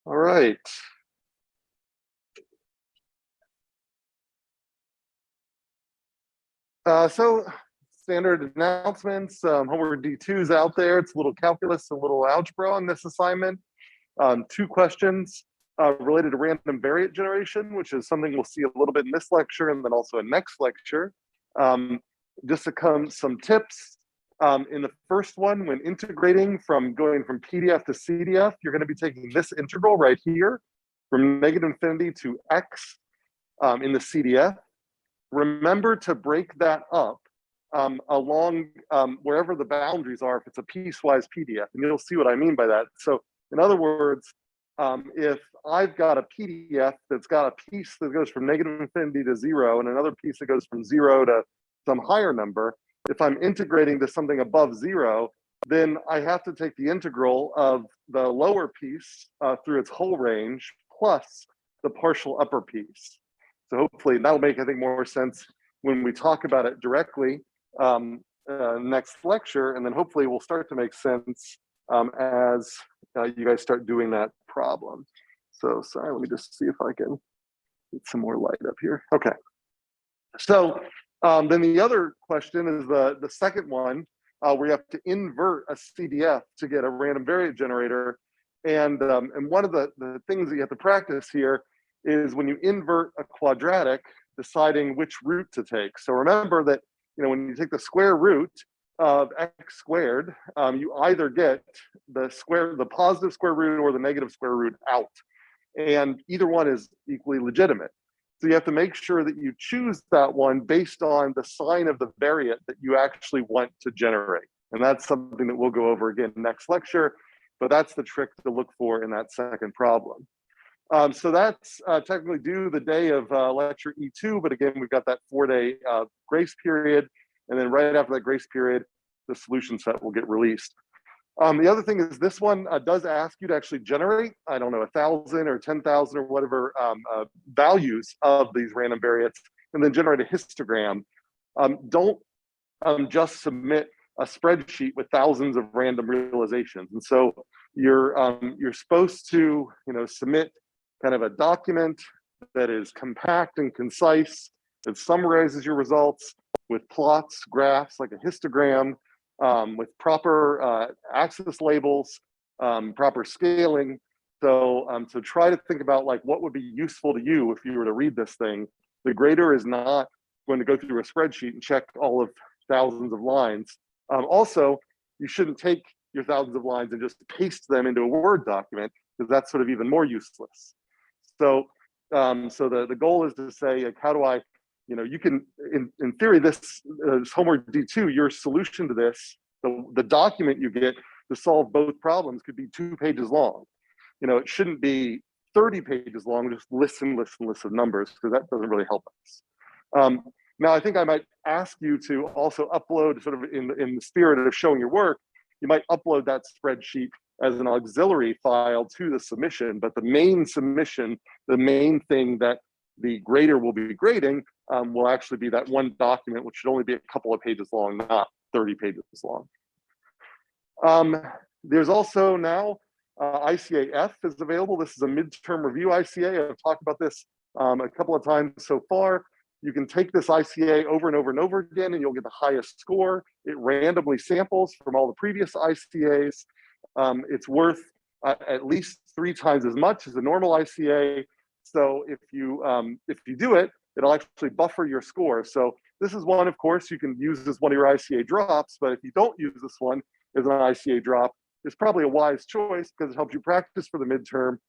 All right. So standard announcements, homework D2 is out there. It's a little calculus, a little algebra on this assignment. 2 questions related to random variate generation, which is something we'll see a little bit in this lecture and then also in next lecture. Just to come some tips. In the first one, when integrating from going from PDF to CDF, you're going to be taking this integral right here from -infinity to x in the CDF. Remember to break that up along wherever the boundaries are, if it's a piecewise PDF, and you'll see what I mean by that. So in other words, if I've got a PDF that's got a piece that goes from -infinity to 0 and another piece that goes from 0 to some higher number, if I'm integrating to something above 0, then I have to take the integral of the lower piece through its whole range plus the partial upper piece. So hopefully that'll make, I think, more sense when we talk about it directly next lecture, and then hopefully will start to make sense as you guys start doing that problem. So sorry, let me just see if I can get some more light up here. Okay. So then the other question is the second one, where you have to invert a CDF to get a random variate generator. And one of the things that you have to practice here is when you invert a quadratic, deciding which root to take. So remember that, when you take the square root of x squared, you either get the positive square root or the negative square root out. And either one is equally legitimate. So you have to make sure that you choose that one based on the sign of the variate that you actually want to generate. And that's something that we'll go over again next lecture, but that's the trick to look for in that second problem. So that's technically due the day of lecture E2, but again, we've got that 4-day grace period. And then right after that grace period, the solution set will get released. The other thing is this one does ask you to actually generate, 1,000 or 10,000 or whatever values of these random variates, and then generate a histogram. Don't just submit a spreadsheet with thousands of random realizations. And so you're supposed to submit kind of a document that is compact and concise, that summarizes your results with plots, graphs, like a histogram, with proper axis labels, proper scaling. So try to think about like what would be useful to you if you were to read this thing. The grader is not going to go through a spreadsheet and check all of thousands of lines. Also, you shouldn't take your thousands of lines and just paste them into a Word document, because that's sort of even more useless. So, the goal is to say, like, how do I, you can, in theory, this homework D2, your solution to this, the document you get to solve both problems could be 2 pages long. It shouldn't be 30 pages long, just lists and lists and lists of numbers, because that doesn't really help us. Now, I think I might ask you to also upload, sort of in the spirit of showing your work, you might upload that spreadsheet as an auxiliary file to the submission, but the main submission, the main thing that the grader will be grading will actually be that one document, which should only be a couple of pages long, not 30 pages long. There's also now ICA-F is available. This is a midterm review ICA. I've talked about this a couple of times so far. You can take this ICA over and over and over again, and you'll get the highest score. It randomly samples from all the previous ICAs. It's worth at least 3 times as much as the normal ICA. So if you do it, it'll actually buffer your score. So this is one, of course, you can use as one of your ICA drops, but if you don't use this one as an ICA drop, it's probably a wise choice because it helps you practice for the midterm,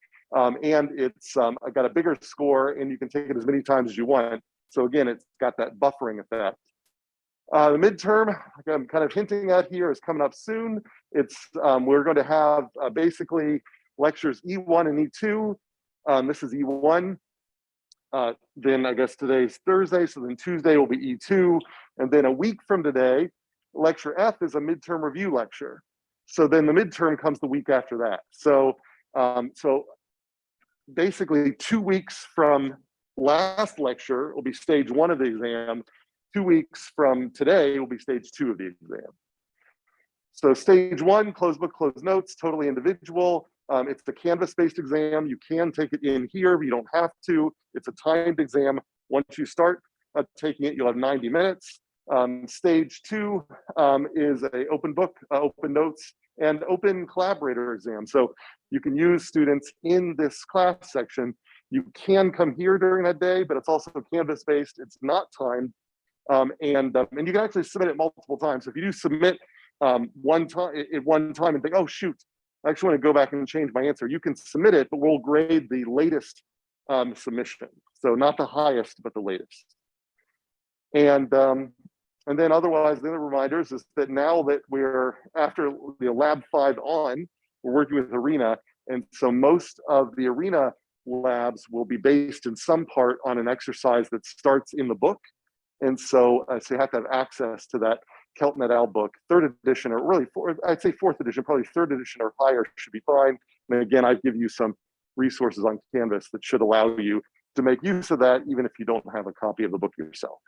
and it's got a bigger score, and you can take it as many times as you want. So again, it's got that buffering effect. The midterm, like I'm kind of hinting at here, is coming up soon. It's we're going to have basically lectures E1 and E2. This is E1. Then I guess today's Thursday, so then Tuesday will be E2. And then a week from today, lecture F is a midterm review lecture. So then the midterm comes the week after that. So, so basically 2 weeks from last lecture will be stage 1 of the exam. 2 weeks from today will be stage 2 of the exam. So stage 1, closed book, closed notes, totally individual. It's the Canvas-based exam. You can take it in here, but you don't have to. It's a timed exam. Once you start taking it, you'll have 90 minutes. Stage 2 is a open book, open notes, and open collaborator exam. So you can use students in this class section. You can come here during that day, but it's also Canvas-based. It's not timed. And you can actually submit it multiple times. So if you do submit one time and think, oh, shoot, I actually want to go back and change my answer, you can submit it, but we'll grade the latest submission. So not the highest, but the latest. And then otherwise, the other reminders is that now that we're after the Lab 5 on, we're working with Arena. And so most of the Arena labs will be based in some part on an exercise that starts in the book. And so, so you have to have access to that Kelton et al. Book, 3rd edition, or really, I'd say 4th edition, probably 3rd edition or higher should be fine. And again, I give you some resources on Canvas that should allow you to make use of that, even if you don't have a copy of the book yourself.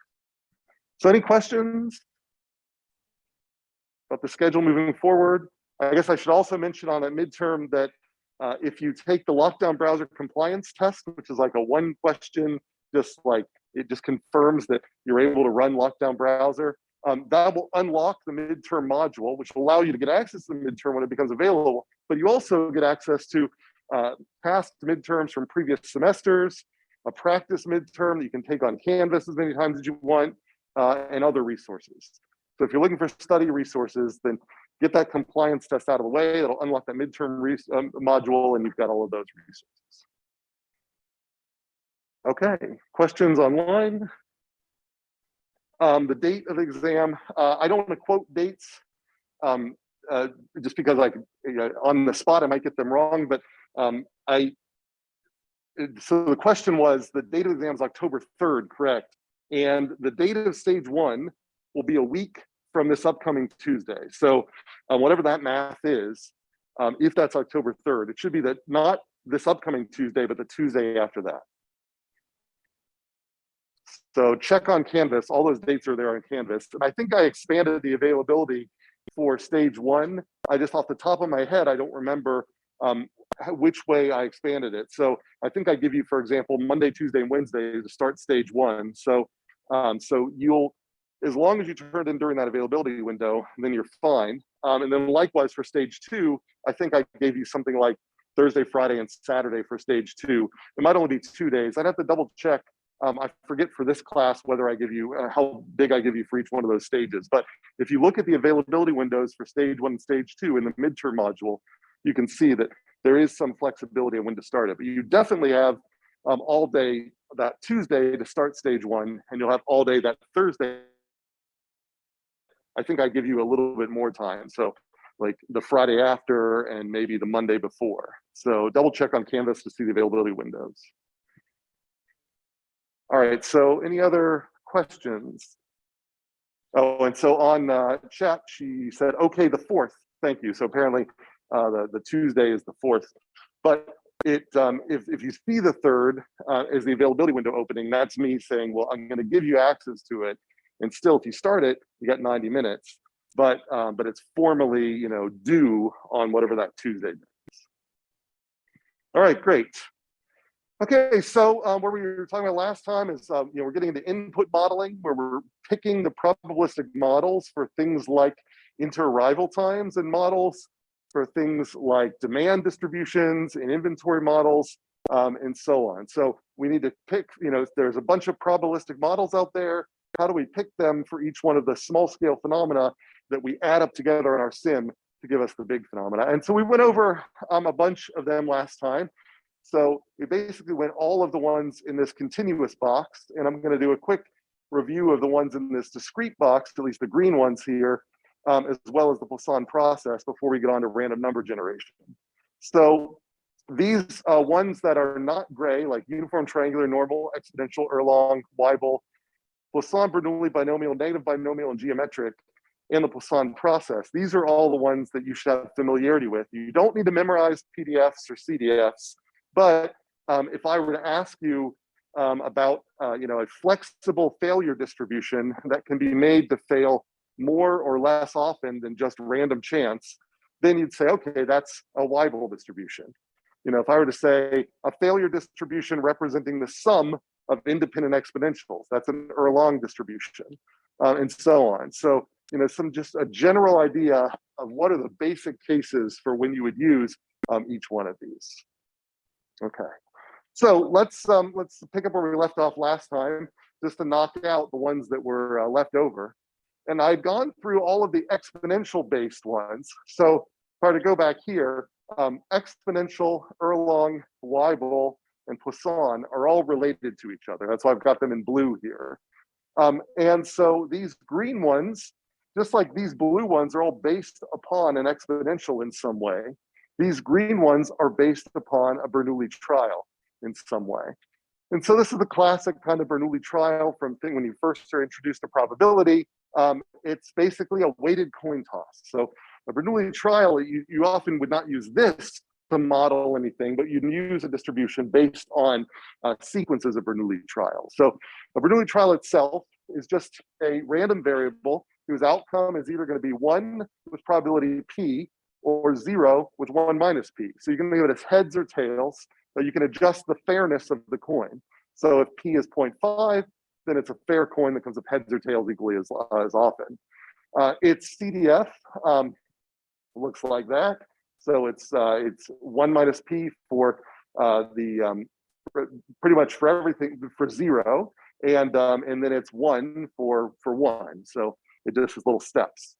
So any questions about the schedule moving forward? I guess I should also mention on that midterm that if you take the lockdown browser compliance test, which is like a 1 question, just like it just confirms that you're able to run lockdown browser, that will unlock the midterm module, which will allow you to get access to the midterm when it becomes available. But you also get access to past midterms from previous semesters, a practice midterm that you can take on Canvas as many times as you want, and other resources. So if you're looking for study resources, then get that compliance test out of the way. It'll unlock that midterm module, and you've got all of those resources. Okay, questions online? The date of the exam, I don't want to quote dates just because on the spot I might get them wrong, but so the question was, the date of the exam is October 3rd, correct? And the date of stage 1 will be a week from this upcoming Tuesday. So whatever that math is, if that's October 3rd, it should be that not this upcoming Tuesday, but the Tuesday after that. So check on Canvas, all those dates are there on Canvas. And I think I expanded the availability for stage 1. I just off the top of my head, I don't remember which way I expanded it. So I think I give you, for example, Monday, Tuesday, and Wednesday to start stage 1. So you'll, as long as you turn it in during that availability window, then you're fine. And then likewise for stage 2, I think I gave you something like Thursday, Friday, and Saturday for stage 2. It might only be 2 days. I'd have to double check. I forget for this class whether I give you, how big I give you for each one of those stages. But if you look at the availability windows for stage 1 and stage 2 in the midterm module, you can see that there is some flexibility on when to start it. But you definitely have all day that Tuesday to start stage 1, and you'll have all day that Thursday. I think I give you a little bit more time. So like the Friday after and maybe the Monday before. So double check on Canvas to see the availability windows. All right, so any other questions? Oh, and so on chat, she said, okay, the 4th, thank you. So apparently the Tuesday is the 4th. But it if you see the 3rd as the availability window opening, that's me saying, well, I'm gonna give you access to it. And still, if you start it, you got 90 minutes. But it's formally, due on whatever that Tuesday is. All right, great. Okay, so what we were talking about last time is, we're getting into input modeling, where we're picking the probabilistic models for things like inter-arrival times and models for things like demand distributions and inventory models, and so on. So we need to pick, there's a bunch of probabilistic models out there. How do we pick them for each one of the small scale phenomena that we add up together in our sim to give us the big phenomena? And so we went over a bunch of them last time. So we basically went all of the ones in this continuous box, and I'm going to do a quick review of the ones in this discrete box, at least the green ones here, as well as the Poisson process before we get on to random number generation. So these ones that are not gray, like uniform, triangular, normal, exponential, Erlong, Weibull, Poisson, Bernoulli, binomial, negative binomial, and geometric, and the Poisson process. These are all the ones that you should have familiarity with. You don't need to memorize PDFs or CDFs, but if I were to ask you about a flexible failure distribution that can be made to fail more or less often than just random chance, then you'd say, okay, that's a Weibull distribution. You know, if I were to say a failure distribution representing the sum of independent exponentials, that's an Erlang distribution, and so on. So, you know, just a general idea of what are the basic cases for when you would use each one of these. Okay, so let's pick up where we left off last time, just to knock out the ones that were left over. And I've gone through all of the exponential based ones. So if I were to go back here, exponential, Erlang, Weibull, and Poisson are all related to each other. That's why I've got them in blue here. And so these green ones, just like these blue ones, are all based upon an exponential in some way. These green ones are based upon a Bernoulli trial in some way. And so this is the classic kind of Bernoulli trial from when you first are introduced to probability. It's basically a weighted coin toss. So a Bernoulli trial, you often would not use this to model anything, but you'd use a distribution based on sequences of Bernoulli trials. So a Bernoulli trial itself is just a random variable whose outcome is either going to be 1 with probability p or 0 with 1 minus p. So you can think of it as heads or tails, but you can adjust the fairness of the coin. So if p is 0.5, then it's a fair coin that comes up heads or tails equally as often. Its CDF looks like that. So it's 1 minus p for pretty much for everything for 0, and then it's 1 for 1. So it just is little steps.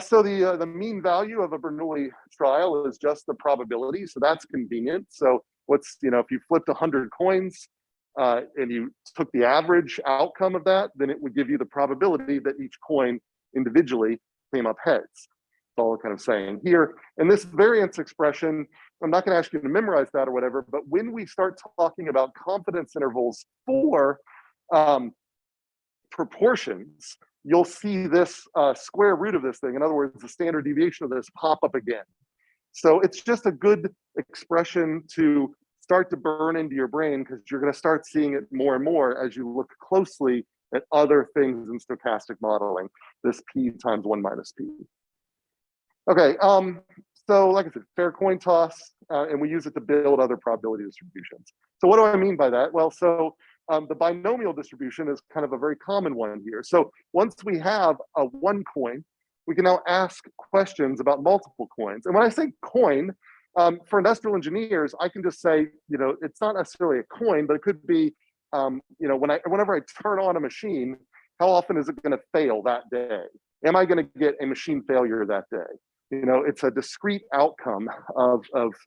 So the mean value of a Bernoulli trial is just the probability, so that's convenient. So what's, you know, if you flipped 100 coins and you took the average outcome of that, then it would give you the probability that each coin individually came up heads. That's all I'm kind of saying here. And this variance expression, I'm not going to ask you to memorize that or whatever, but when we start talking about confidence intervals for proportions, you'll see this square root of this thing. In other words, the standard deviation of this pop up again. So it's just a good expression to start to burn into your brain, because you're going to start seeing it more and more as you look closely at other things in stochastic modeling, this p times 1 minus p. Okay, so like I said, fair coin toss, and we use it to build other probability distributions. So what do I mean by that? Well, so the binomial distribution is kind of a very common one here. So once we have a 1 coin, we can now ask questions about multiple coins. And when I say coin, for industrial engineers, I can just say, you know, it's not necessarily a coin, but it could be, you know, whenever I turn on a machine, how often is it going to fail that day? Am I going to get a machine failure that day? You know, it's a discrete outcome of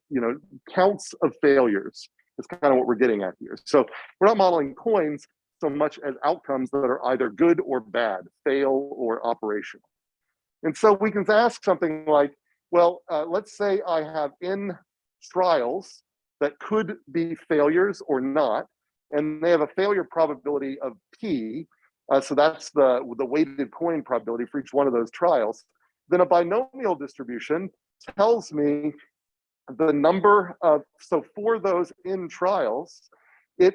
you know, counts of failures. That's kind of what we're getting at here. So we're not modeling coins so much as outcomes that are either good or bad, fail or operational. And so we can ask something like, well, let's say I have n trials that could be failures or not, and they have a failure probability of p. So that's the weighted coin probability for each one of those trials. Then a binomial distribution tells me the number of, so for those n trials, it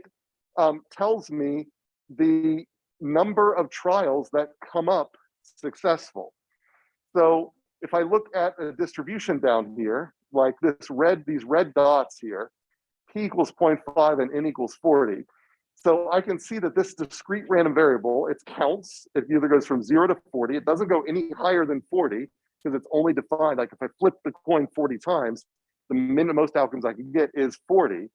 tells me the number of trials that come up successful. So if I look at a distribution down here, like these red dots here, p equals 0.5 and n equals 40. So I can see that this discrete random variable, it counts, it either goes from 0 to 40, it doesn't go any higher than 40, because it's only defined, like if I flip the coin 40 times, the most outcomes I can get is 40.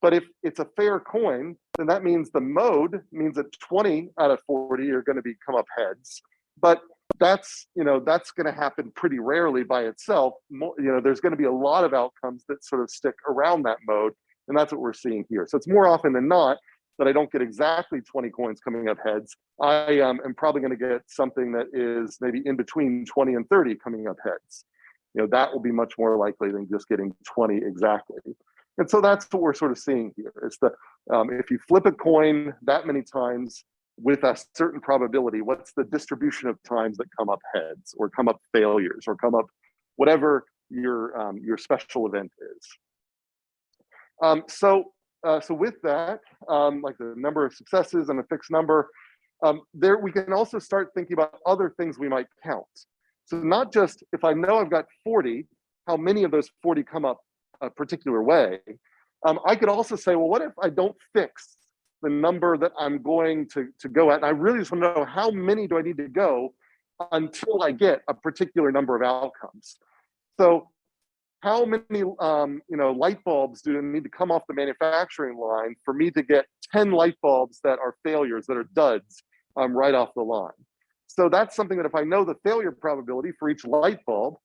But if it's a fair coin, then that means the mode means that 20 out of 40 are going to come up heads. But that's, you know, that's going to happen pretty rarely by itself. You know, there's going to be a lot of outcomes that sort of stick around that mode, and that's what we're seeing here. So it's more often than not that I don't get exactly 20 coins coming up heads. I am probably going to get something that is maybe in between 20 and 30 coming up heads. You know, that will be much more likely than just getting 20 exactly. And so that's what we're sort of seeing here. It's the if you flip a coin that many times with a certain probability, what's the distribution of times that come up heads or come up failures or come up whatever your special event is. So with that, like the number of successes and a fixed number, there we can also start thinking about other things we might count. So not just if I know I've got 40, how many of those 40 come up a particular way. I could also say, well, what if I don't fix the number that I'm going to go at? And I really just want to know how many do I need to go until I get a particular number of outcomes. So how many light bulbs do I need to come off the manufacturing line for me to get 10 light bulbs that are failures, that are duds, right off the line? So that's something that if I know the failure probability for each light bulb,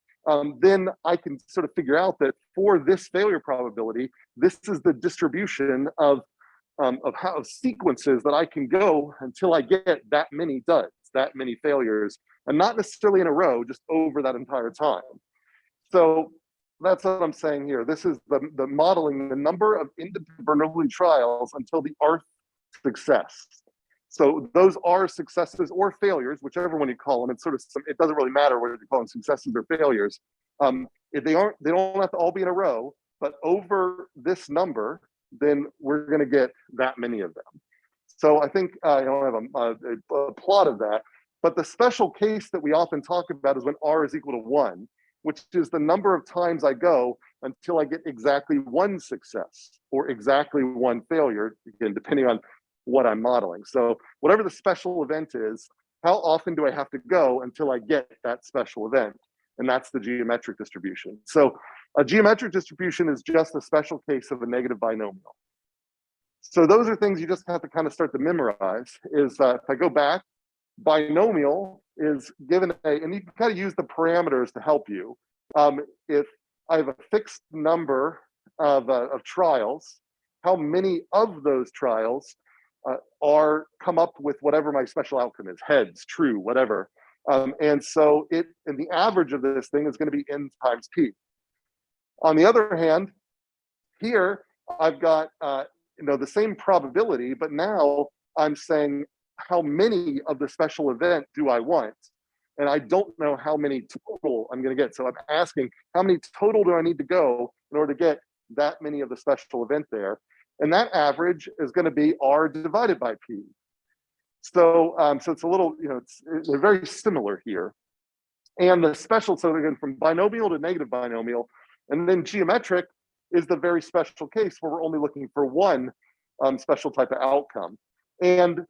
then I can sort of figure out that for this failure probability, this is the distribution of sequences that I can go until I get that many duds, that many failures, and not necessarily in a row, just over that entire time. So that's what I'm saying here. This is the modeling the number of independent Bernoulli trials until the Rth success. So those are successes or failures, whichever one you call them. It's sort of it doesn't really matter whether you call them successes or failures. If they don't have to all be in a row, but over this number, then we're going to get that many of them. So I think I don't have a plot of that, but the special case that we often talk about is when R is equal to 1, which is the number of times I go until I get exactly one success or exactly one failure, again, depending on what I'm modeling. So whatever the special event is, how often do I have to go until I get that special event? And that's the geometric distribution. So a geometric distribution is just a special case of a negative binomial. So those are things you just have to kind of start to memorize. Is if I go back, binomial is given and you can kind of use the parameters to help you. If I have a fixed number of trials, how many of those trials come up with whatever my special outcome is, heads, true, whatever. And the average of this thing is going to be n times p. On the other hand, here I've got the same probability, but now I'm saying how many of the special event do I want? And I don't know how many total I'm going to get. So I'm asking how many total do I need to go in order to get that many of the special event there? And that average is going to be R divided by P. So, so it's a little, they're very similar here. And the special, so again, from binomial to negative binomial, and then geometric is the very special case where we're only looking for one special type of outcome. And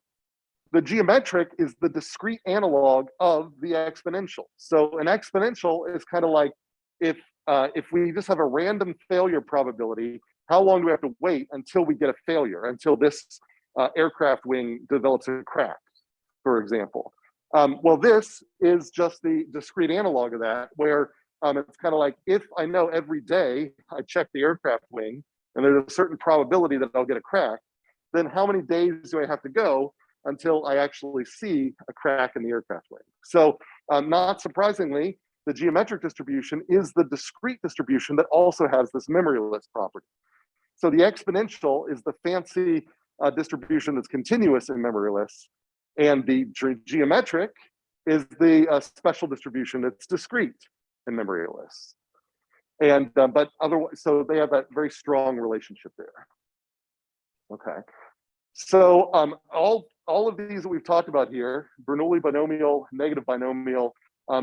the geometric is the discrete analog of the exponential. So an exponential is kind of like if we just have a random failure probability, how long do we have to wait until we get a failure, until this aircraft wing develops a crack, for example? Well, this is just the discrete analog of that, where it's kind of like if I know every day I check the aircraft wing and there's a certain probability that I'll get a crack, then how many days do I have to go until I actually see a crack in the aircraft wing? So not surprisingly, the geometric distribution is the discrete distribution that also has this memoryless property. So the exponential is the fancy distribution that's continuous and memoryless, and the geometric is the special distribution that's discrete and memoryless. And but otherwise, so they have that very strong relationship there. Okay, so all of these that we've talked about here, Bernoulli binomial, negative binomial,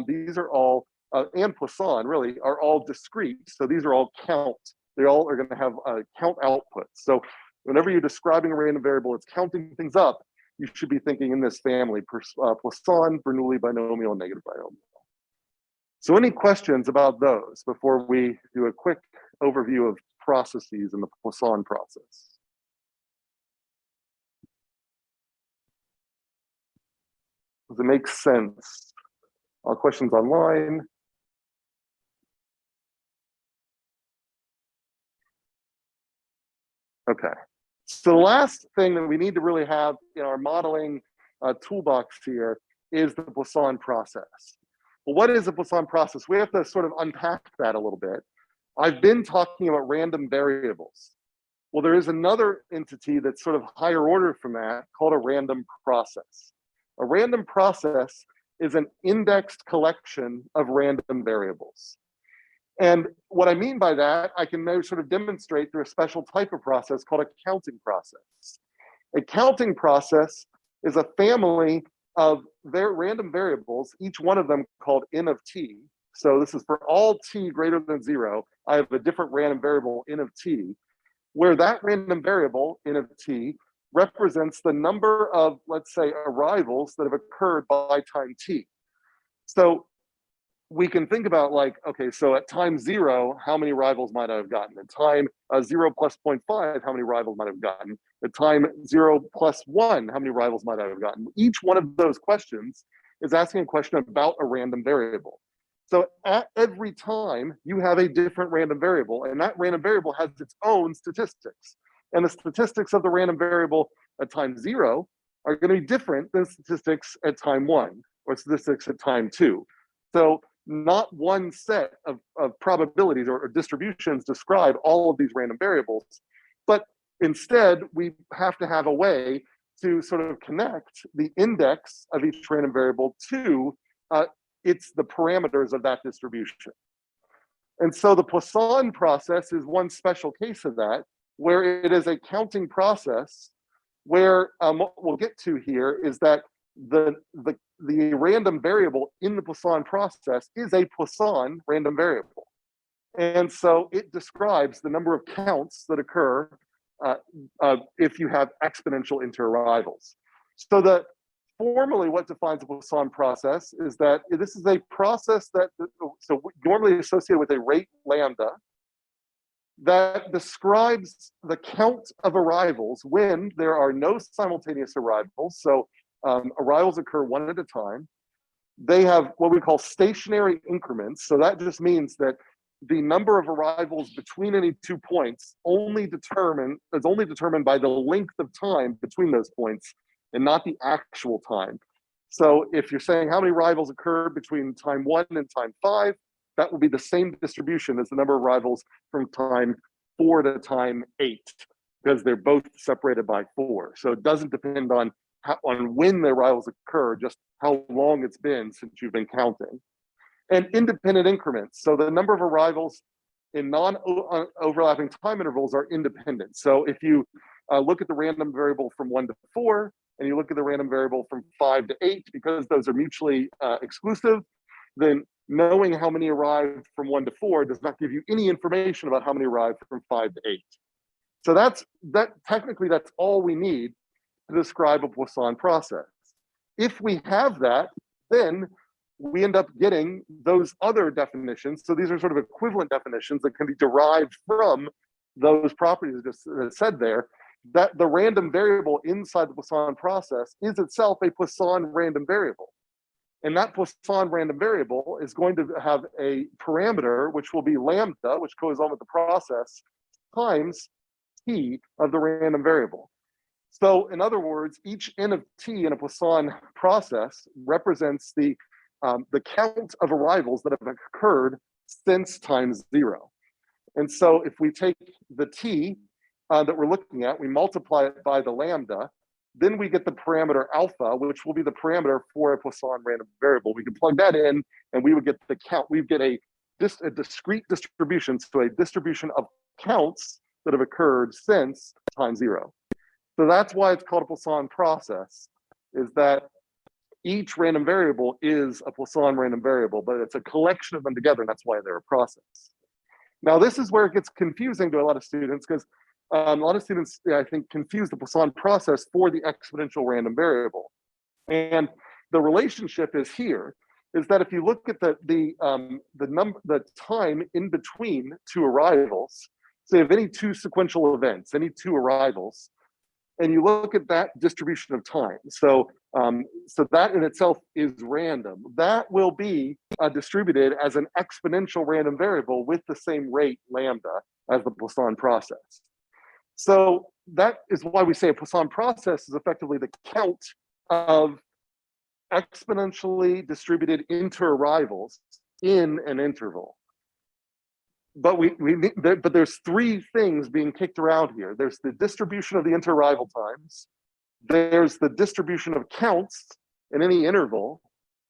these are all, and Poisson really, are all discrete. So these are all count. They all are going to have count outputs. So whenever you're describing a random variable, it's counting things up, you should be thinking in this family, Poisson, Bernoulli binomial, and negative binomial. So any questions about those before we do a quick overview of processes in the Poisson process? Does it make sense? All questions online? Okay. So the last thing that we need to really have in our modeling toolbox here is the Poisson process. Well, what is a Poisson process? We have to sort of unpack that a little bit. I've been talking about random variables. Well, there is another entity that's sort of higher order from that called a random process. A random process is an indexed collection of random variables. And what I mean by that, I can now sort of demonstrate through a special type of process called a counting process. A counting process is a family of their random variables, each one of them called n of t. So this is for all t greater than 0. I have a different random variable n of t, where that random variable n of t represents the number of, let's say, arrivals that have occurred by time t. So we can think about like, okay, so at time 0, how many arrivals might I have gotten? At time 0 plus 0.5, how many arrivals might I have gotten? At time 0 plus 1, how many arrivals might I have gotten? Each one of those questions is asking a question about a random variable. So at every time, you have a different random variable, and that random variable has its own statistics. And the statistics of the random variable at time 0 are going to be different than statistics at time 1 or statistics at time 2. So not one set of probabilities or distributions describe all of these random variables, but instead we have to have a way to sort of connect the index of each random variable to it's the parameters of that distribution. And so the Poisson process is one special case of that, where it is a counting process where what we'll get to here is that the random variable in the Poisson process is a Poisson random variable. And so it describes the number of counts that occur if you have exponential interarrivals. So that formally what defines a Poisson process is that this is a process that, so normally associated with a rate lambda, that describes the count of arrivals when there are no simultaneous arrivals. So arrivals occur one at a time. They have what we call stationary increments. So that just means that the number of arrivals between any 2 points is only determined by the length of time between those points and not the actual time. So if you're saying how many arrivals occur between time 1 and time 5, that will be the same distribution as the number of arrivals from time 4 to time 8, because they're both separated by 4. So it doesn't depend on when the arrivals occur, just how long it's been since you've been counting. And independent increments. So the number of arrivals in non-overlapping time intervals are independent. So if you look at the random variable from 1 to 4, and you look at the random variable from 5 to 8, because those are mutually exclusive, then knowing how many arrived from 1 to 4 does not give you any information about how many arrived from 5 to 8. So technically that's all we need to describe a Poisson process. If we have that, then we end up getting those other definitions. So these are sort of equivalent definitions that can be derived from those properties just said there, that the random variable inside the Poisson process is itself a Poisson random variable. And that Poisson random variable is going to have a parameter, which will be lambda, which goes on with the process, times t of the random variable. So in other words, each n of t in a Poisson process represents the count of arrivals that have occurred since time 0. And so if we take the t that we're looking at, we multiply it by the lambda, then we get the parameter alpha, which will be the parameter for a Poisson random variable. We can plug that in and we would get the count. We get a discrete distribution, so a distribution of counts that have occurred since time 0. So that's why it's called a Poisson process, is that each random variable is a Poisson random variable, but it's a collection of them together, and that's why they're a process. Now, this is where it gets confusing to a lot of students, because a lot of students, I think, confuse the Poisson process for the exponential random variable. And the relationship is here, is that if you look at the time in between 2 arrivals, say of any 2 sequential events, any 2 arrivals, and you look at that distribution of time. So that in itself is random. That will be distributed as an exponential random variable with the same rate lambda as the Poisson process. So that is why we say a Poisson process is effectively the count of exponentially distributed interarrivals in an interval. But but there's 3 things being kicked around here. There's the distribution of the interarrival times. There's the distribution of counts in any interval.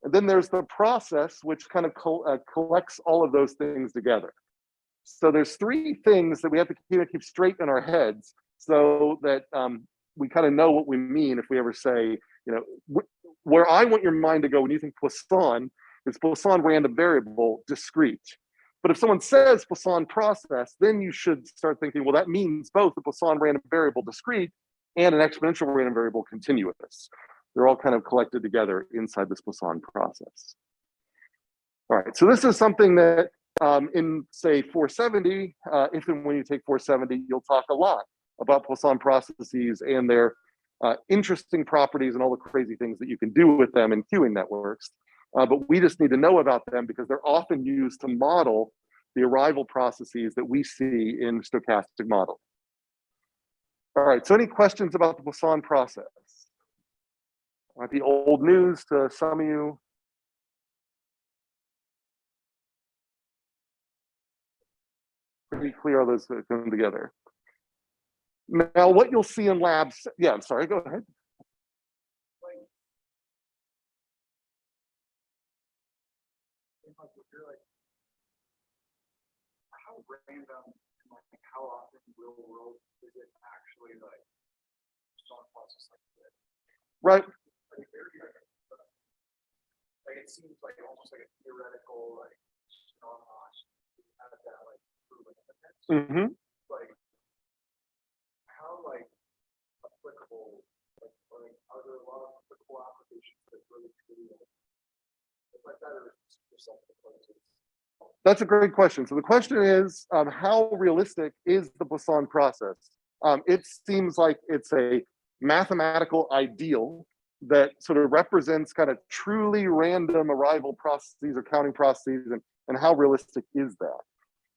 And then there's the process, which kind of collects all of those things together. So there's 3 things that we have to keep straight in our heads so that we kind of know what we mean if we ever say, where I want your mind to go when you think Poisson is Poisson random variable discrete. But if someone says Poisson process, then you should start thinking, well, that means both the Poisson random variable discrete and an exponential random variable continuous. They're all kind of collected together inside this Poisson process. All right, so this is something that in, say, 470, if and when you take 470, you'll talk a lot about Poisson processes and their interesting properties and all the crazy things that you can do with them in queuing networks. But we just need to know about them because they're often used to model the arrival processes that we see in stochastic modeling. All right, so any questions about the Poisson process? Might be old news to some of you. Pretty clear how those come together. Now, what you'll see in labs, yeah, I'm sorry, go ahead. How random, like how often real world is it actually like Poisson process like that? Right. Like it seems like almost like a theoretical like phenomenon out of that like proven evidence. Like how like applicable like are there a lot of applicable applications that really truly like that or just like the places? That's a great question. So the question is, how realistic is the Poisson process? It seems like it's a mathematical ideal that sort of represents kind of truly random arrival processes or counting processes, and how realistic is that?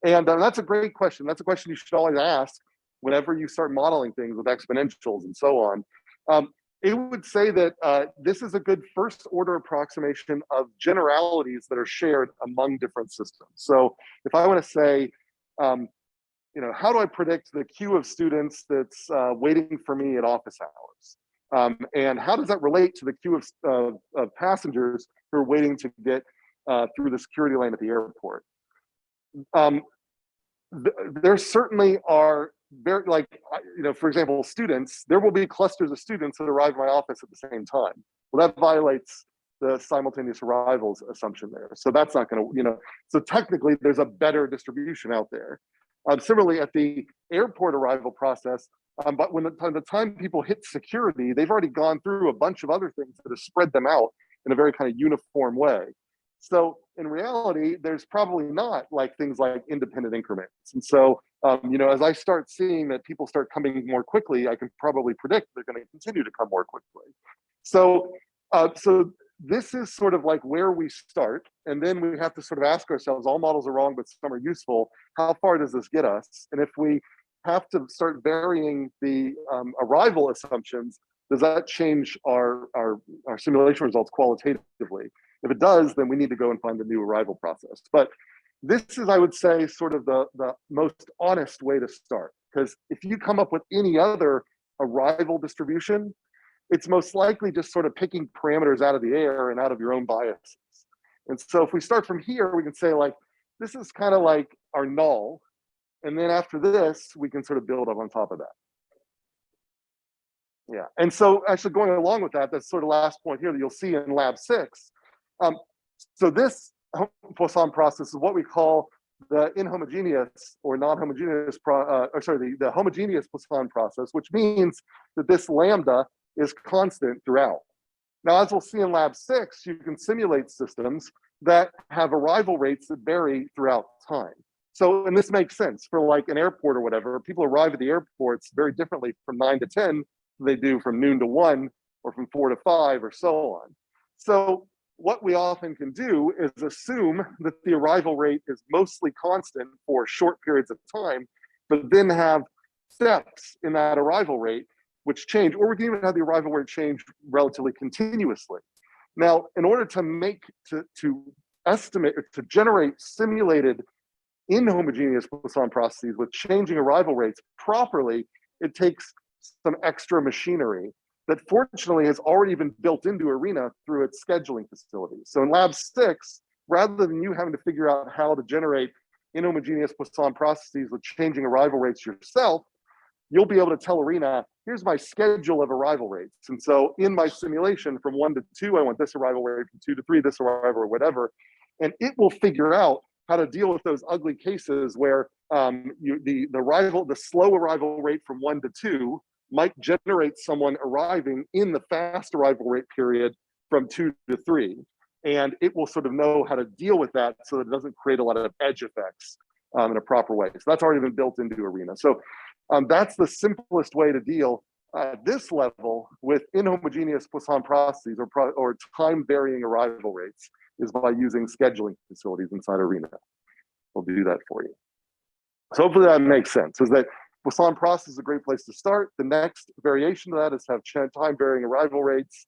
And that's a great question. That's a question you should always ask whenever you start modeling things with exponentials and so on. It would say that this is a good first order approximation of generalities that are shared among different systems. So if I want to say, how do I predict the queue of students that's waiting for me at office hours? And how does that relate to the queue of passengers who are waiting to get through the security lane at the airport? There certainly are very, like, for example, students, there will be clusters of students that arrive in my office at the same time. Well, that violates the simultaneous arrivals assumption there. So that's not going to, so technically there's a better distribution out there. Similarly, at the airport arrival process, but when the time people hit security, they've already gone through a bunch of other things that have spread them out in a very kind of uniform way. So in reality, there's probably not like things like independent increments. And so, as I start seeing that people start coming more quickly, I can probably predict they're going to continue to come more quickly. So, so this is sort of like where we start. And then we have to sort of ask ourselves, all models are wrong, but some are useful. How far does this get us? And if we have to start varying the arrival assumptions, does that change our simulation results qualitatively? If it does, then we need to go and find a new arrival process. But this is, I would say, sort of the most honest way to start. Because if you come up with any other arrival distribution, it's most likely just sort of picking parameters out of the air and out of your own biases. And so if we start from here, we can say, like, this is kind of like our null. And then after this, we can sort of build up on top of that. Yeah, and so actually going along with that, that's sort of last point here that you'll see in lab 6. So this Poisson process is what we call the inhomogeneous or non-homogeneous, the homogeneous Poisson process, which means that this lambda is constant throughout. Now, as we'll see in lab 6, you can simulate systems that have arrival rates that vary throughout time. So, and this makes sense for like an airport or whatever. People arrive at the airports very differently from 9 to 10 than they do from noon to 1 or from 4 to 5 or so on. So what we often can do is assume that the arrival rate is mostly constant for short periods of time, but then have steps in that arrival rate which change, or we can even have the arrival rate change relatively continuously. Now, in order to estimate, to generate simulated inhomogeneous Poisson processes with changing arrival rates properly, it takes some extra machinery that fortunately has already been built into ARENA through its scheduling facilities. So in lab 6, rather than you having to figure out how to generate inhomogeneous Poisson processes with changing arrival rates yourself, you'll be able to tell Arena, here's my schedule of arrival rates. And so in my simulation from 1 to 2, I want this arrival rate, from 2 to 3, this arrival, or whatever. And it will figure out how to deal with those ugly cases where the slow arrival rate from 1 to 2 might generate someone arriving in the fast arrival rate period from 2 to 3. And it will sort of know how to deal with that so that it doesn't create a lot of edge effects in a proper way. So that's already been built into Arena. So that's the simplest way to deal at this level with inhomogeneous Poisson processes or time varying arrival rates, is by using scheduling facilities inside Arena. We'll do that for you. So hopefully that makes sense, is that Poisson process is a great place to start. The next variation of that is to have time varying arrival rates.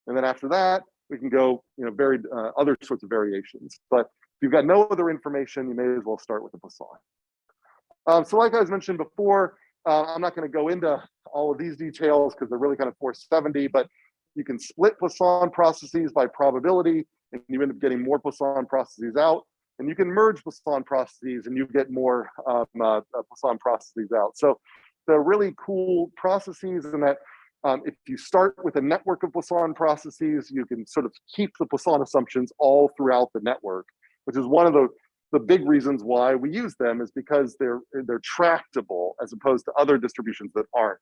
And then after that, we can go, varied other sorts of variations. But if you've got no other information, you may as well start with the Poisson. So like I was mentioned before, I'm not going to go into all of these details because they're really kind of 470, but you can split Poisson processes by probability, and you end up getting more Poisson processes out. And you can merge Poisson processes, and you get more Poisson processes out. So they're really cool processes in that if you start with a network of Poisson processes, you can sort of keep the Poisson assumptions all throughout the network, which is one of the big reasons why we use them, is because they're tractable as opposed to other distributions that aren't.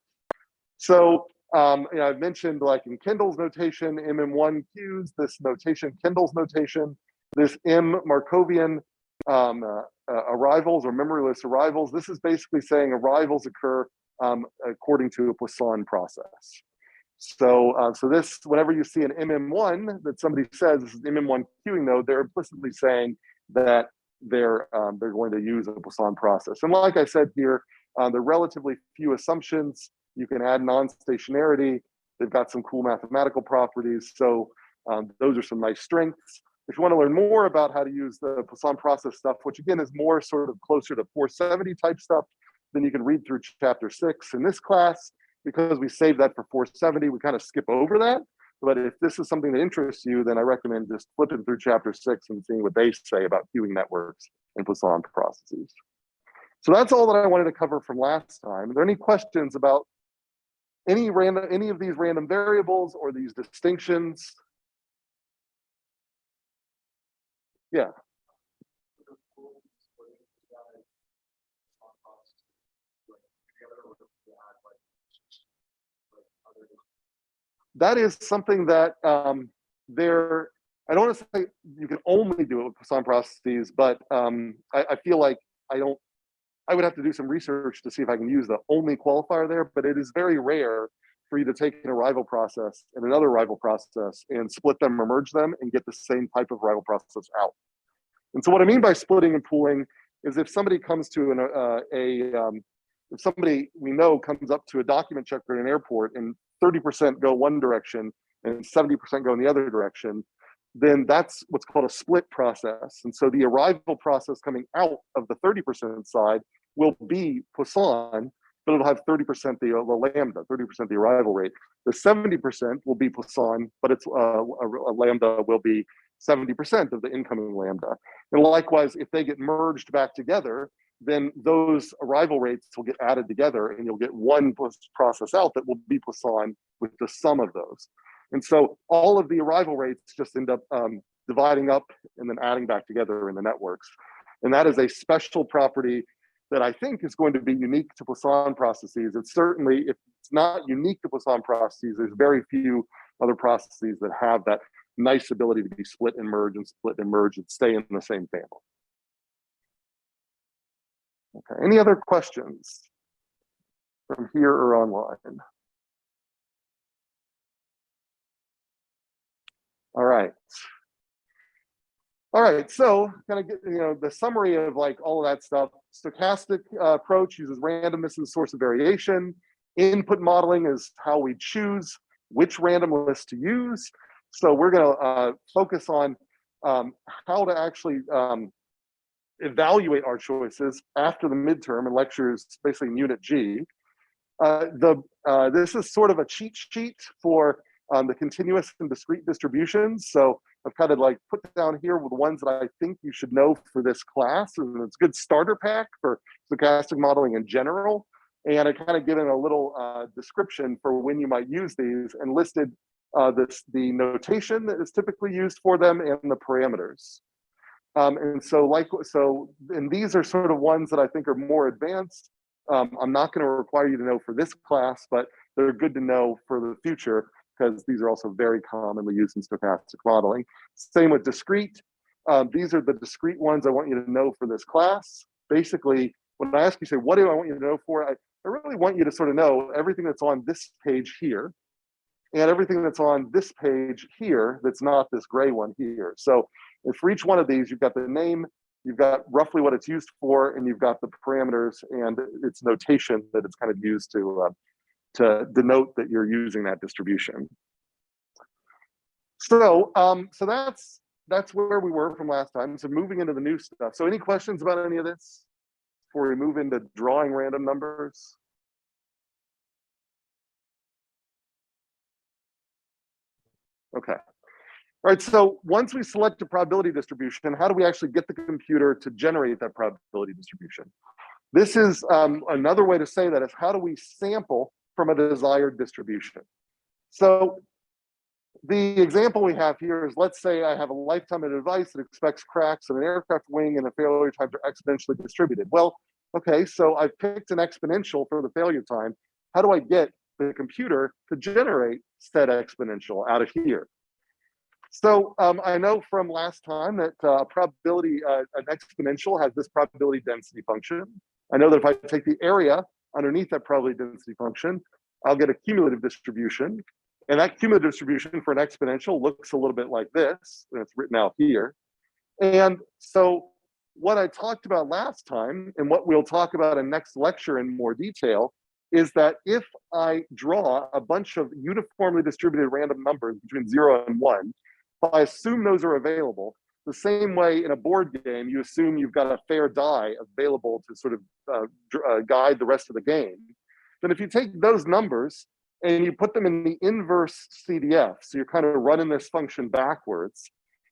So I've mentioned, like in Kendall's notation, MM1 Qs, this notation, Kendall's notation, this M Markovian arrivals or memoryless arrivals. This is basically saying arrivals occur according to a Poisson process. So this, whenever you see an MM1 that somebody says this is MM1 queuing node, they're implicitly saying that they're going to use a Poisson process. And like I said here, there are relatively few assumptions. You can add non-stationarity. They've got some cool mathematical properties. So those are some nice strengths. If you want to learn more about how to use the Poisson process stuff, which again is more sort of closer to 470 type stuff, then you can read through chapter 6 in this class. Because we saved that for 470, we kind of skip over that. But if this is something that interests you, then I recommend just flipping through chapter 6 and seeing what they say about queuing networks and Poisson processes. So that's all that I wanted to cover from last time. Are there any questions about any of these random variables or these distinctions? Yeah. That is something that I don't want to say you can only do it with Poisson processes, but I feel like I would have to do some research to see if I can use the only qualifier there, but it is very rare for you to take an arrival process and another arrival process and split them or merge them and get the same type of arrival process out. And so what I mean by splitting and pooling is if somebody comes to if somebody we know comes up to a document checker at an airport and 30% go one direction and 70% go in the other direction, then that's what's called a split process. And so the arrival process coming out of the 30% side will be Poisson, but it'll have 30% the lambda, 30% the arrival rate. The 70% will be Poisson, but it's a lambda will be 70% of the incoming lambda. And likewise, if they get merged back together, then those arrival rates will get added together and you'll get one process out that will be Poisson with the sum of those. And so all of the arrival rates just end up dividing up and then adding back together in the networks. And that is a special property that I think is going to be unique to Poisson processes. It's certainly, if it's not unique to Poisson processes, there's very few other processes that have that nice ability to be split and merge and split and merge and stay in the same family. Okay, any other questions from here or online? All right. All right, so kind of get the summary of like all of that stuff. Stochastic approach uses randomness as a source of variation. Input modeling is how we choose which random list to use. So we're going to focus on how to actually evaluate our choices after the midterm in lectures, basically in Unit G. This is sort of a cheat sheet for the continuous and discrete distributions. So I've kind of like put down here with the ones that I think you should know for this class. And it's a good starter pack for stochastic modeling in general. And I kind of given a little description for when you might use these and listed the notation that is typically used for them and the parameters. And these are sort of ones that I think are more advanced. I'm not going to require you to know for this class, but they're good to know for the future because these are also very commonly used in stochastic modeling. Same with discrete. These are the discrete ones I want you to know for this class. Basically, when I ask you, say, what do I want you to know for? I really want you to sort of know everything that's on this page here and everything that's on this page here that's not this gray one here. So for each one of these, you've got the name, you've got roughly what it's used for, and you've got the parameters and its notation that it's kind of used to denote that you're using that distribution. So, that's where we were from last time. So moving into the new stuff. So any questions about any of this before we move into drawing random numbers? Okay. All right, so once we select a probability distribution, how do we actually get the computer to generate that probability distribution? This is another way to say that is how do we sample from a desired distribution? So the example we have here is, let's say I have a lifetime of a device that expects cracks in an aircraft wing and the failure times are exponentially distributed. Well, okay, so I've picked an exponential for the failure time. How do I get the computer to generate said exponential out of here? So I know from last time that an exponential has this probability density function. I know that if I take the area underneath that probability density function, I'll get a cumulative distribution. And that cumulative distribution for an exponential looks a little bit like this, and it's written out here. And so what I talked about last time, and what we'll talk about in next lecture in more detail, is that if I draw a bunch of uniformly distributed random numbers between 0 and 1, if I assume those are available, the same way in a board game, you assume you've got a fair die available to sort of guide the rest of the game. Then if you take those numbers and you put them in the inverse CDF, so you're kind of running this function backwards,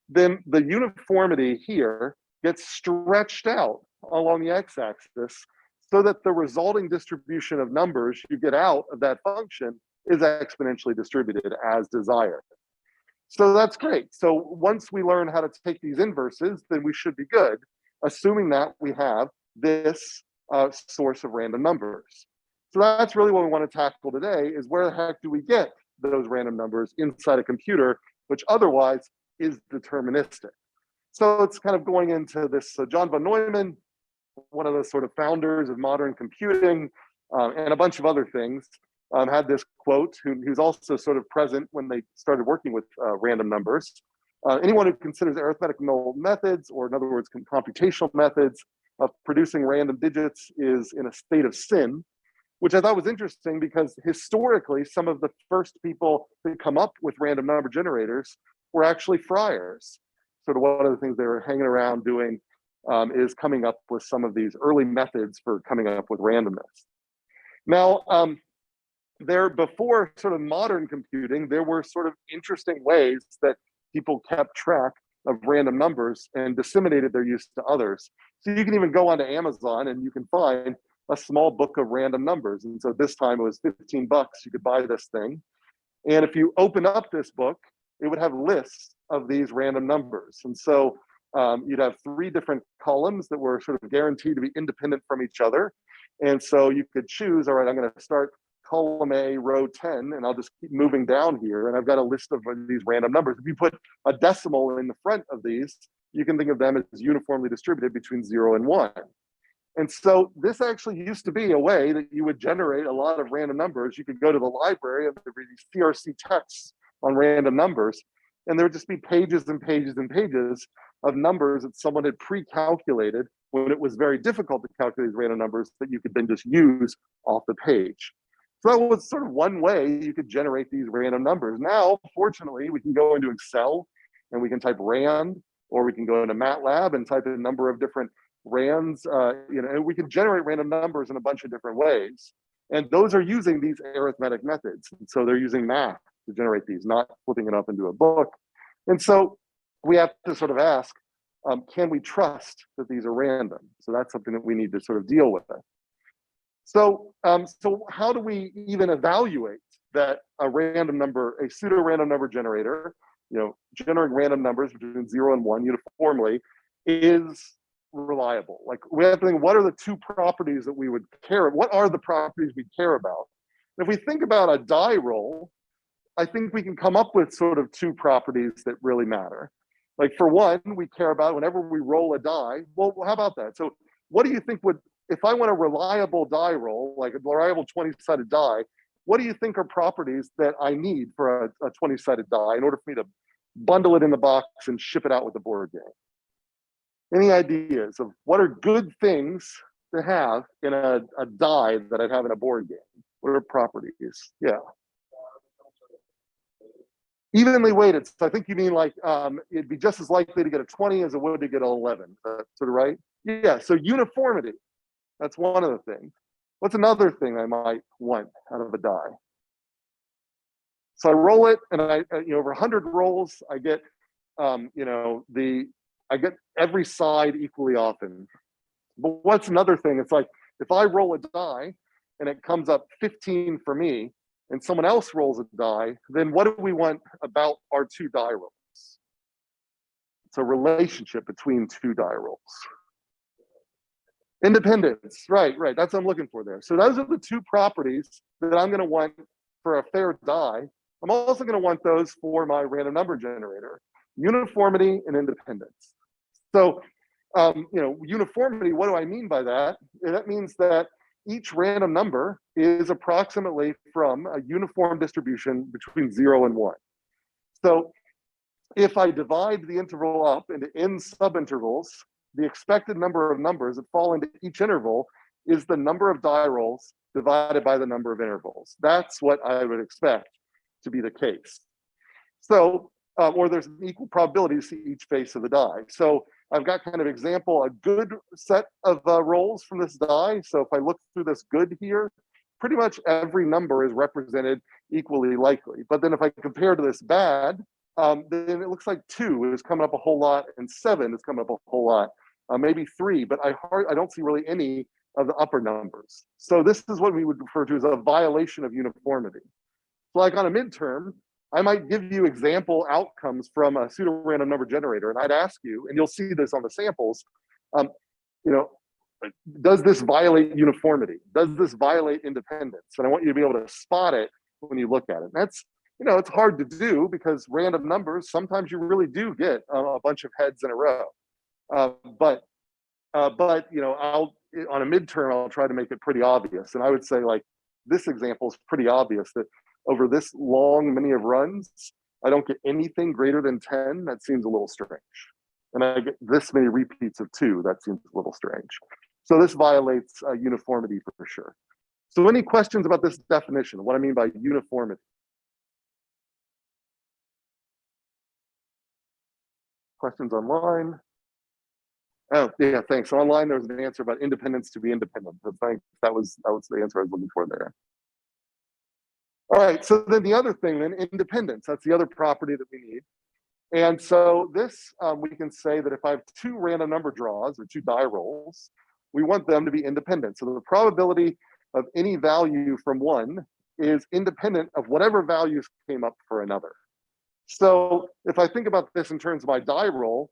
then the uniformity here gets stretched out along the x-axis so that the resulting distribution of numbers you get out of that function is exponentially distributed as desired. So that's great. So once we learn how to take these inverses, then we should be good, assuming that we have this source of random numbers. So that's really what we want to tackle today, is where the heck do we get those random numbers inside a computer, which otherwise is deterministic. So it's kind of going into this, John von Neumann, one of the sort of founders of modern computing, and a bunch of other things, had this quote, who's also sort of present when they started working with random numbers. Anyone who considers arithmetical methods, or in other words, computational methods of producing random digits, is in a state of sin, which I thought was interesting because historically, some of the first people to come up with random number generators were actually friars. Sort of one of the things they were hanging around doing is coming up with some of these early methods for coming up with randomness. Now, before sort of modern computing, there were sort of interesting ways that people kept track of random numbers and disseminated their use to others. So you can even go onto Amazon and you can find a small book of random numbers. And so this time it was 15 bucks, you could buy this thing. And if you open up this book, it would have lists of these random numbers. And so you'd have 3 different columns that were sort of guaranteed to be independent from each other. And so you could choose, all right, I'm going to start column A, row 10, and I'll just keep moving down here. And I've got a list of these random numbers. If you put a decimal in the front of these, you can think of them as uniformly distributed between 0 and 1. And so this actually used to be a way that you would generate a lot of random numbers. You could go to the library and there would be these CRC texts on random numbers, and there would just be pages and pages and pages of numbers that someone had pre-calculated when it was very difficult to calculate these random numbers that you could then just use off the page. So that was sort of one way you could generate these random numbers. Now, fortunately, we can go into Excel and we can type rand, or we can go into MATLAB and type in a number of different rands, and we can generate random numbers in a bunch of different ways. And those are using these arithmetic methods. And so they're using math to generate these, not flipping it up into a book. And so we have to sort of ask, can we trust that these are random? So that's something that we need to sort of deal with. So how do we even evaluate that a random number, a pseudo-random number generator, generating random numbers between 0 and 1 uniformly is reliable? Like, we have to think, what are the two properties that we would care about? What are the properties we care about? And if we think about a die roll, I think we can come up with sort of two properties that really matter. Like, for one, we care about whenever we roll a die. Well, how about that? So what do you think would, if I want a reliable die roll, like a reliable 20-sided die, what do you think are properties that I need for a 20-sided die in order for me to bundle it in the box and ship it out with the board game? Any ideas of what are good things to have in a die that I'd have in a board game? What are properties? Yeah. Evenly weighted. So I think you mean like it'd be just as likely to get a 20 as it would to get an 11. Sort of right? Yeah. So uniformity. That's one of the things. What's another thing I might want out of a die? So I roll it, and over 100 rolls, I get, I get every side equally often. But what's another thing? It's like, if I roll a die and it comes up 15 for me, and someone else rolls a die, then what do we want about our two die rolls? It's a relationship between two die rolls. Independence, right. That's what I'm looking for there. So those are the two properties that I'm going to want for a fair die. I'm also going to want those for my random number generator: uniformity and independence. So, uniformity, what do I mean by that? That means that each random number is approximately from a uniform distribution between 0 and 1. So if I divide the interval up into n subintervals, the expected number of numbers that fall into each interval is the number of die rolls divided by the number of intervals. That's what I would expect to be the case. So, or there's an equal probability to see each face of the die. So I've got kind of example, a good set of rolls from this die. So if I look through this good here, pretty much every number is represented equally likely. But then if I compare to this bad, then it looks like 2 is coming up a whole lot, and 7 is coming up a whole lot, maybe 3, but I don't see really any of the upper numbers. So this is what we would refer to as a violation of uniformity. So like on a midterm, I might give you example outcomes from a pseudo-random number generator, and I'd ask you, and you'll see this on the samples, does this violate uniformity? Does this violate independence? And I want you to be able to spot it when you look at it. And that's, it's hard to do because random numbers, sometimes you really do get a bunch of heads in a row. But I'll, on a midterm, I'll try to make it pretty obvious. And I would say, like, this example is pretty obvious that over this long many of runs, I don't get anything greater than 10. That seems a little strange. And I get this many repeats of 2. That seems a little strange. So this violates uniformity for sure. So any questions about this definition? What I mean by uniformity? Questions online? Oh, yeah, thanks. So online, there was an answer about independence to be independent. So thanks. That was the answer I was looking for there. All right, so then the other thing, then, independence. That's the other property that we need. And so this, we can say that if I have 2 random number draws or 2 die rolls, we want them to be independent. So the probability of any value from one is independent of whatever values came up for another. So if I think about this in terms of my die roll,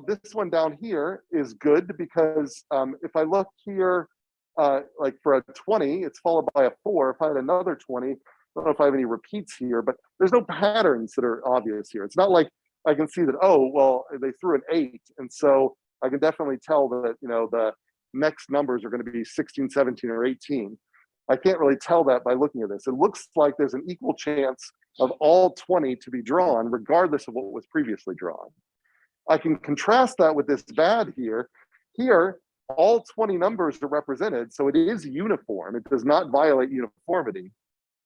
this one down here is good because if I look here, like for a 20, it's followed by a 4. If I had another 20, I don't know if I have any repeats here, but there's no patterns that are obvious here. It's not like I can see that, oh, well, they threw an 8. And so I can definitely tell that, the next numbers are going to be 16, 17, or 18. I can't really tell that by looking at this. It looks like there's an equal chance of all 20 to be drawn, regardless of what was previously drawn. I can contrast that with this bad here. Here, all 20 numbers are represented, so it is uniform. It does not violate uniformity.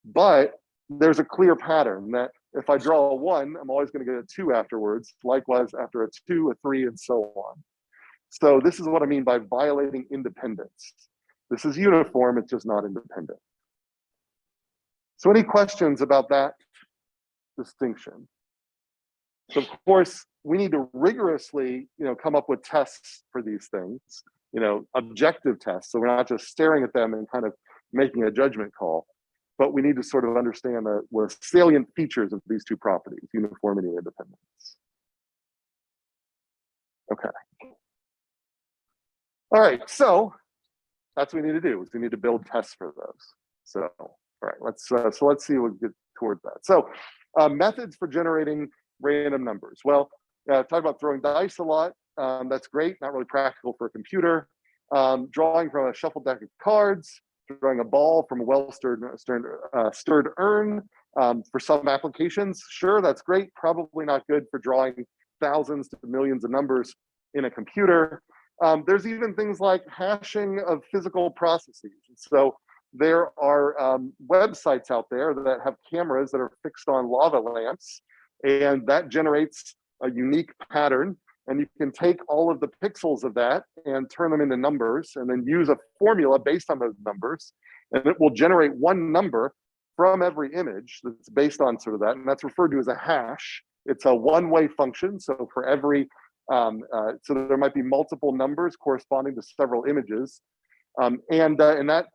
But there's a clear pattern that if I draw a 1, I'm always going to get a 2 afterwards. Likewise, after a 2, a 3, and so on. So this is what I mean by violating independence. This is uniform, it's just not independent. So any questions about that distinction? So of course, we need to rigorously, come up with tests for these things, objective tests. So we're not just staring at them and kind of making a judgment call. But we need to sort of understand the salient features of these two properties, uniformity and independence. Okay. All right, so that's what we need to do, is we need to build tests for those. So, all right, let's see what we get towards that. So, methods for generating random numbers. Well, talk about throwing dice a lot. That's great, not really practical for a computer. Drawing from a shuffled deck of cards, drawing a ball from a well-stirred urn. For some applications, sure, that's great. Probably not good for drawing thousands to millions of numbers in a computer. There's even things like hashing of physical processes. So there are websites out there that have cameras that are fixed on lava lamps, and that generates a unique pattern. And you can take all of the pixels of that and turn them into numbers, and then use a formula based on those numbers, and it will generate one number from every image that's based on sort of that, and that's referred to as a hash. It's a one-way function, so for every so there might be multiple numbers corresponding to several images, and that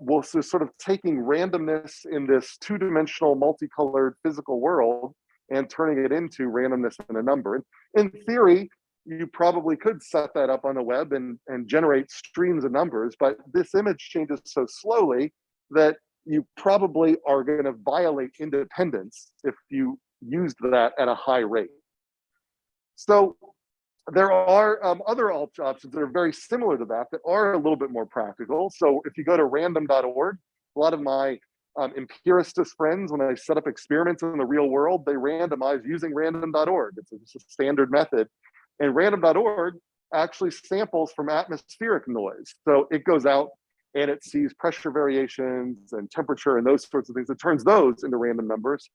will sort of taking randomness in this two-dimensional, multicolored physical world and turning it into randomness in a number. In theory, you probably could set that up on the web and generate streams of numbers, but this image changes so slowly that you probably are going to violate independence if you used that at a high rate. So there are other options that are very similar to that are a little bit more practical. So if you go to random.org, a lot of my empiricist friends, when they set up experiments in the real world, they randomize using random.org. It's a standard method. And random.org actually samples from atmospheric noise. So it goes out and it sees pressure variations and temperature and those sorts of things. It turns those into random numbers,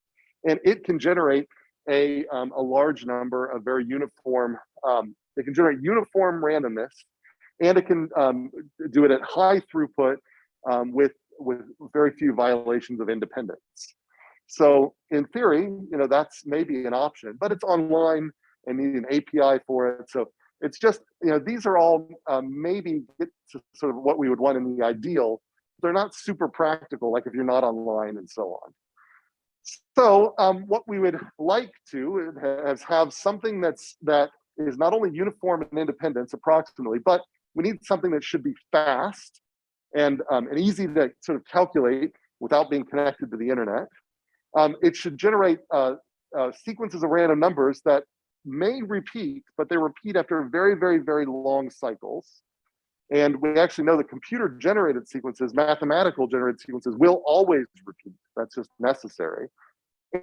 and it can generate a large number of very uniform, it can generate uniform randomness, and it can do it at high throughput with very few violations of independence. So in theory, that's maybe an option, but it's online and need an API for it. So it's just, these are all maybe get to sort of what we would want in the ideal. They're not super practical, like if you're not online and so on. So what we would like to have something that is not only uniform in independence approximately, but we need something that should be fast and easy to sort of calculate without being connected to the internet. It should generate sequences of random numbers that may repeat, but they repeat after very, very, very long cycles. And we actually know that computer generated sequences, mathematical generated sequences, will always repeat. That's just necessary.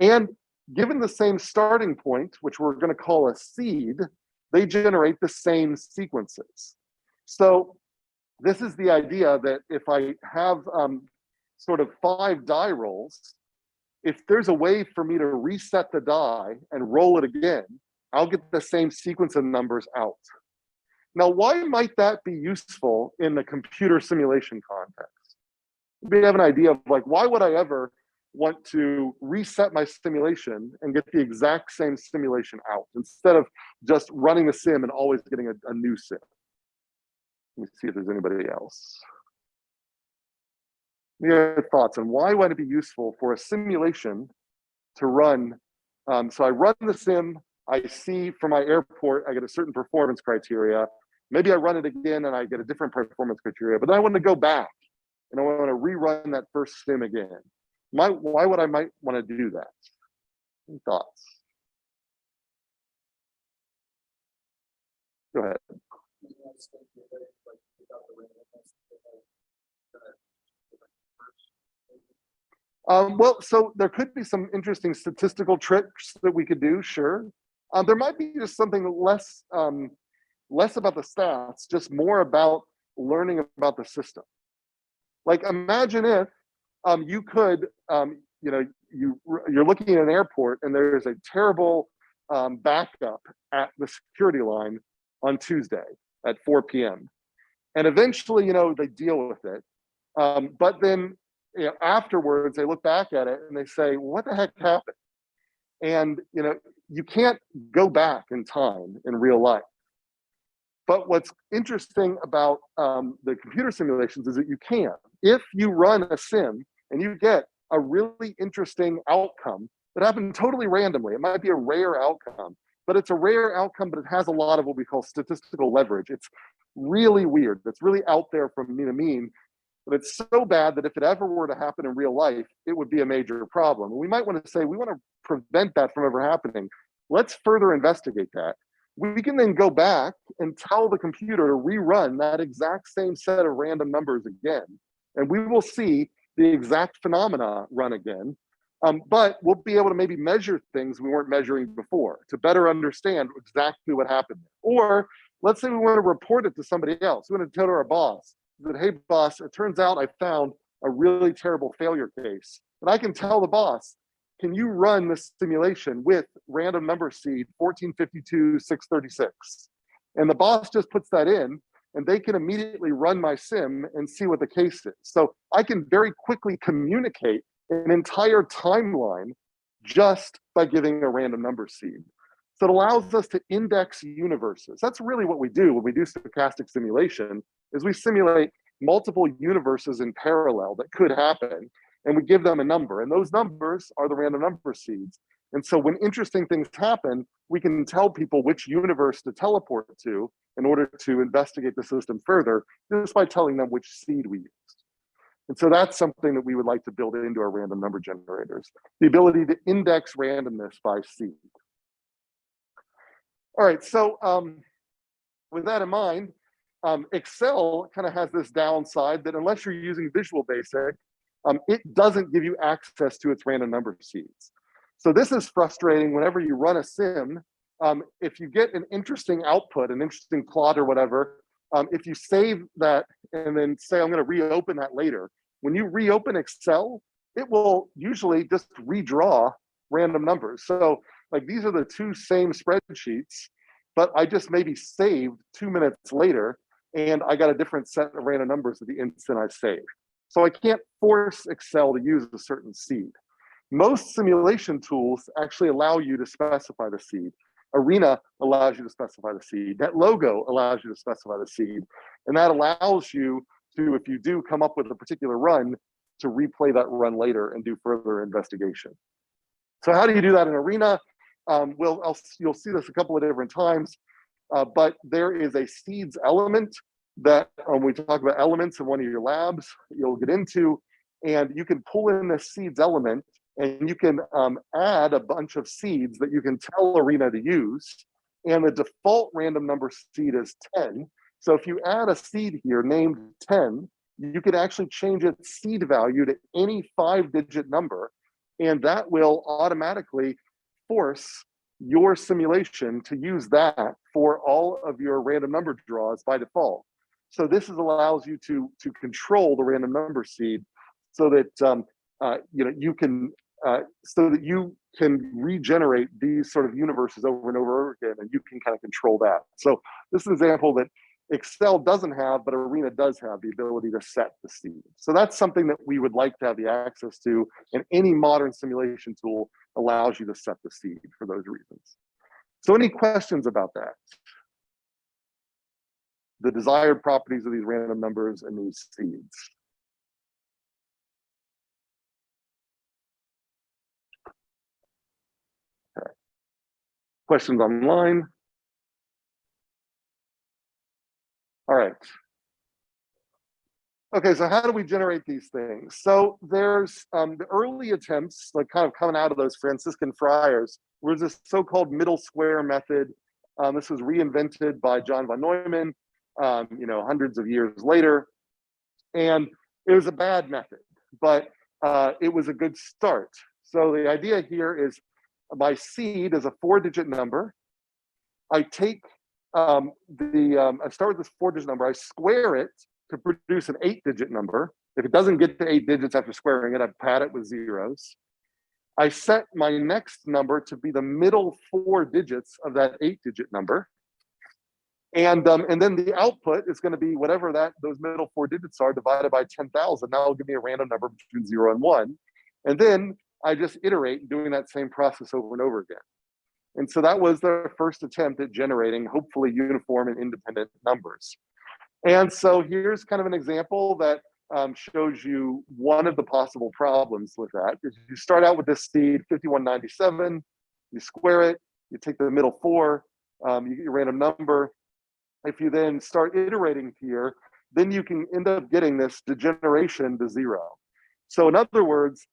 And given the same starting point, which we're going to call a seed, they generate the same sequences. So this is the idea that if I have sort of 5 die rolls, if there's a way for me to reset the die and roll it again, I'll get the same sequence of numbers out. Now, why might that be useful in the computer simulation context? We have an idea of like, why would I ever want to reset my simulation and get the exact same simulation out instead of just running the sim and always getting a new sim? Let me see if there's anybody else. Any other thoughts on why would it be useful for a simulation to run? So I run the sim, I see for my airport, I get a certain performance criteria. Maybe I run it again and I get a different performance criteria, but then I want to go back and I want to rerun that first sim again. Why would I might want to do that? Any thoughts? Go ahead. Well, so there could be some interesting statistical tricks that we could do, sure. There might be just something less about the stats, just more about learning about the system. Like imagine if you could, you're looking at an airport and there's a terrible backup at the security line on Tuesday at 4 p.m. And eventually, they deal with it. But then, afterwards, they look back at it and they say, what the heck happened? And, you can't go back in time in real life. But what's interesting about the computer simulations is that you can. if you run a sim and you get a really interesting outcome that happened totally randomly, it might be a rare outcome, but it's a rare outcome, but it has a lot of what we call statistical leverage. It's really weird. It's really out there from mean to mean, but it's so bad that if it ever were to happen in real life, it would be a major problem. And we might want to say, we want to prevent that from ever happening. Let's further investigate that. We can then go back and tell the computer to rerun that exact same set of random numbers again. And we will see the exact phenomena run again. But we'll be able to maybe measure things we weren't measuring before to better understand exactly what happened. Or let's say we want to report it to somebody else. We want to tell our boss that, hey, boss, it turns out I found a really terrible failure case. And I can tell the boss, can you run this simulation with random number seed 1452-636? And the boss just puts that in, and they can immediately run my sim and see what the case is. So I can very quickly communicate an entire timeline just by giving a random number seed. So it allows us to index universes. That's really what we do when we do stochastic simulation, is we simulate multiple universes in parallel that could happen, and we give them a number, and those numbers are the random number seeds. And so when interesting things happen, we can tell people which universe to teleport to in order to investigate the system further, just by telling them which seed we used. And so that's something that we would like to build into our random number generators, the ability to index randomness by seed. All right, so with that in mind, Excel kind of has this downside that unless you're using Visual Basic, it doesn't give you access to its random number seeds. So this is frustrating whenever you run a sim. If you get an interesting output, an interesting plot or whatever, if you save that and then say, I'm going to reopen that later, when you reopen Excel, it will usually just redraw random numbers. So like these are the two same spreadsheets, but I just maybe saved 2 minutes later and I got a different set of random numbers at the instant I saved. So I can't force Excel to use a certain seed. Most simulation tools actually allow you to specify the seed. Arena allows you to specify the seed. NetLogo allows you to specify the seed. And that allows you to, if you do come up with a particular run, to replay that run later and do further investigation. So how do you do that in Arena? You'll see this a couple of different times, but there is a seeds element that when we talk about elements in one of your labs, you'll get into, and you can pull in this seeds element and you can add a bunch of seeds that you can tell Arena to use. And the default random number seed is 10. So if you add a seed here named 10, you can actually change its seed value to any 5-digit number, and that will automatically force your simulation to use that for all of your random number draws by default. So this allows you to control the random number seed so that you can regenerate these sort of universes over and over again, and you can kind of control that. So this is an example that Excel doesn't have, but Arena does have the ability to set the seed. So that's something that we would like to have the access to, and any modern simulation tool allows you to set the seed for those reasons. So any questions about that? The desired properties of these random numbers and these seeds. Okay. Questions online? All right. Okay, so how do we generate these things? So there's the early attempts, like kind of coming out of those Franciscan friars, was this so-called middle square method. This was reinvented by John von Neumann, hundreds of years later. And it was a bad method, but it was a good start. So the idea here is my seed is a 4-digit number. I take I start with this 4-digit number, I square it to produce an 8-digit number. If it doesn't get to 8 digits after squaring it, I pad it with zeros. I set my next number to be the middle 4 digits of that 8-digit number. And then the output is going to be whatever those middle 4 digits are divided by 10,000. Now it'll give me a random number between 0 and 1. And then I just iterate doing that same process over and over again. And so that was their first attempt at generating hopefully uniform and independent numbers. And so here's kind of an example that shows you one of the possible problems with that. If you start out with this seed 5197, you square it, you take the middle 4, you get your random number. If you then start iterating here, then you can end up getting this degeneration to 0. So in other words,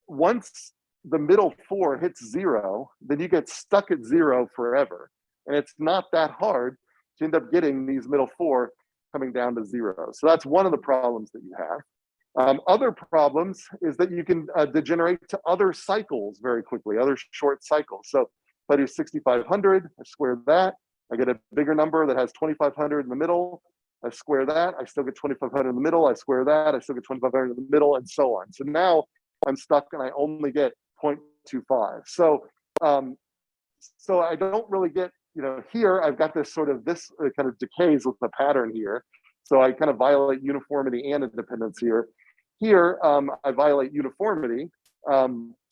once the middle 4 hits 0, then you get stuck at 0 forever. And it's not that hard to end up getting these middle 4 coming down to 0. So that's one of the problems that you have. Other problems is that you can degenerate to other cycles very quickly, other short cycles. So if I do 6500, I square that, I get a bigger number that has 2500 in the middle, I square that, I still get 2500 in the middle, I square that, I still get 2500 in the middle, and so on. So now I'm stuck and I only get 0.25. So I don't really get, here I've got this sort of, this kind of decays with the pattern here. So I kind of violate uniformity and independence here. Here, I violate uniformity,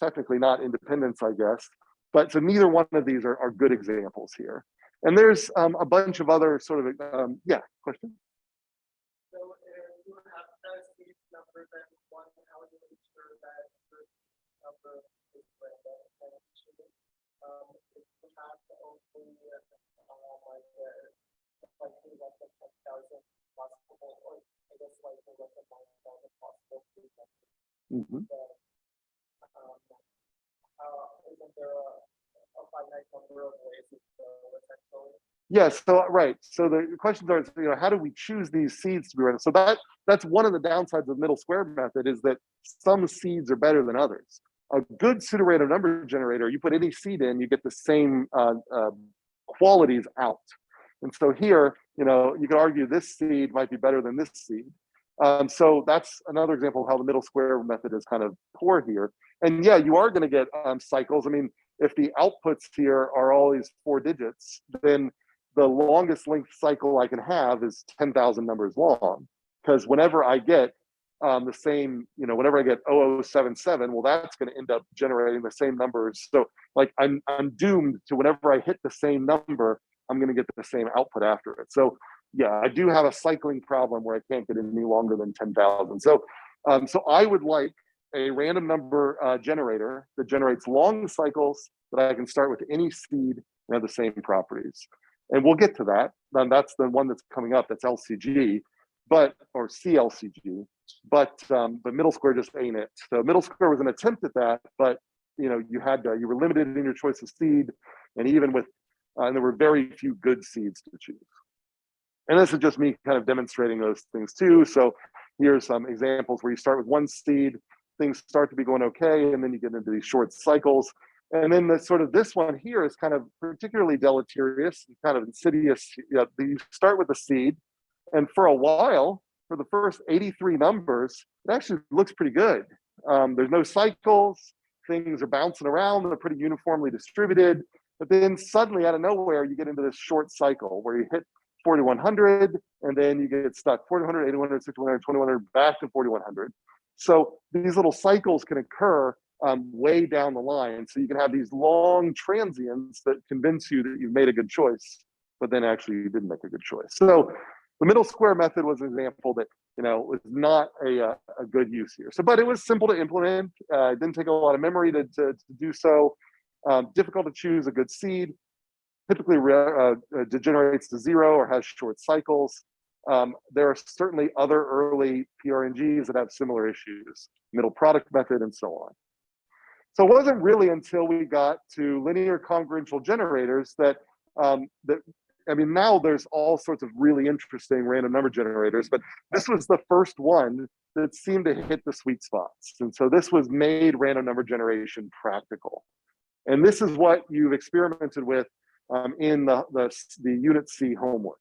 technically not independence, I guess. But so neither one of these are good examples here. And there's a bunch of other sort of, yeah, question? So if you have these numbers and one, how would you make sure that the number is random? If you have only likely less than 10,000 possible, or I guess likely less than 9,000 possible, isn't there a finite number of ways to go essentially? Yes, so right. So the questions are, how do we choose these seeds to be random? So that's one of the downsides of the middle square method, is that some seeds are better than others. A good pseudo-random number generator, you put any seed in, you get the same qualities out. And so here, you could argue this seed might be better than this seed. So that's another example of how the middle square method is kind of poor here. And yeah, you are going to get cycles. I mean, if the outputs here are always 4 digits, then the longest length cycle I can have is 10,000 numbers long. Because whenever I get the same, whenever I get 0077, well, that's going to end up generating the same numbers. So like I'm doomed to, whenever I hit the same number, I'm going to get the same output after it. So yeah, I do have a cycling problem where I can't get any longer than 10,000. So I would like a random number generator that generates long cycles that I can start with any seed and have the same properties. And we'll get to that. That's the one that's coming up. That's LCG, or CLCG. But middle square just ain't it. So middle square was an attempt at that, but you were limited in your choice of seed, and even with and there were very few good seeds to choose. And this is just me kind of demonstrating those things too. So here's some examples where you start with one seed, things start to be going okay, and then you get into these short cycles. And then this one here is kind of particularly deleterious and kind of insidious. You start with a seed, and for a while, for the first 83 numbers, it actually looks pretty good. There's no cycles, things are bouncing around, they're pretty uniformly distributed. But then suddenly, out of nowhere, you get into this short cycle where you hit 4100, and then you get stuck 4100, 8100, 6100, 2100, back to 4100. So these little cycles can occur way down the line. So you can have these long transients that convince you that you've made a good choice, but then actually you didn't make a good choice. So the middle square method was an example that was not a good use here. So, but it was simple to implement. It didn't take a lot of memory to do so. Difficult to choose a good seed. Typically degenerates to 0 or has short cycles. There are certainly other early PRNGs that have similar issues, middle product method and so on. So it wasn't really until we got to linear congruential generators that, now there's all sorts of really interesting random number generators, but this was the first one that seemed to hit the sweet spots. And so this was made random number generation practical. And this is what you've experimented with in the Unit C homework.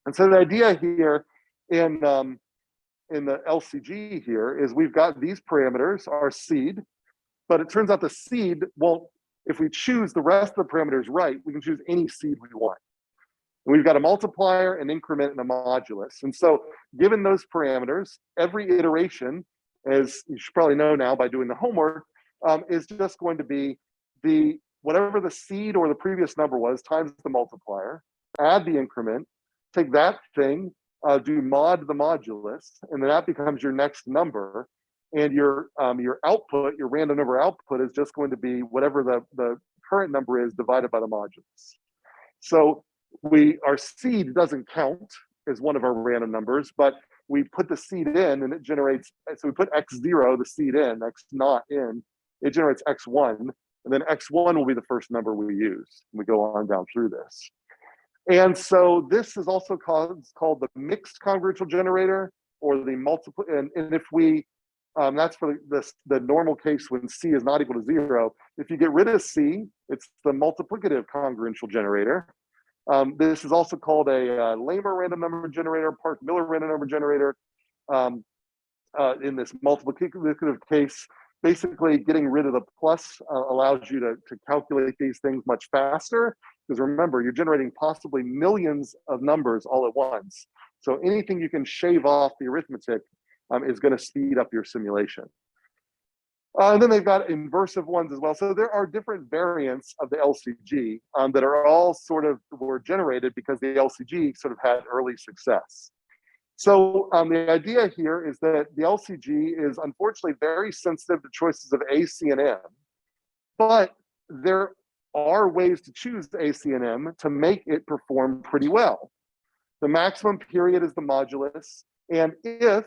And so the idea here in the LCG here is we've got these parameters, our seed, but it turns out the seed won't, if we choose the rest of the parameters right, we can choose any seed we want. And we've got a multiplier, an increment, and a modulus. And so given those parameters, every iteration, as you should probably know now by doing the homework, is just going to be whatever the seed or the previous number was times the multiplier, add the increment, take that thing, do mod the modulus, and then that becomes your next number. And your output, your random number output, is just going to be whatever the current number is divided by the modulus. So our seed doesn't count as one of our random numbers, but we put the seed in and it generates, so we put x0, the seed in, x naught in, it generates x1, and then x1 will be the first number we use. And we go on down through this. And so this is also called the mixed congruential generator, or the multiple, and if we, that's for the normal case when C is not equal to 0. If you get rid of C, it's the multiplicative congruential generator. This is also called a Lamer random number generator, Park-Miller random number generator. In this multiplicative case, basically getting rid of the plus allows you to calculate these things much faster, because remember, you're generating possibly millions of numbers all at once. So anything you can shave off the arithmetic is going to speed up your simulation. And then they've got inversive ones as well. So there are different variants of the LCG that are all were generated because the LCG sort of had early success. So the idea here is that the LCG is unfortunately very sensitive to choices of A, C, and M, but there are ways to choose A, C, and M to make it perform pretty well. The maximum period is the modulus, and if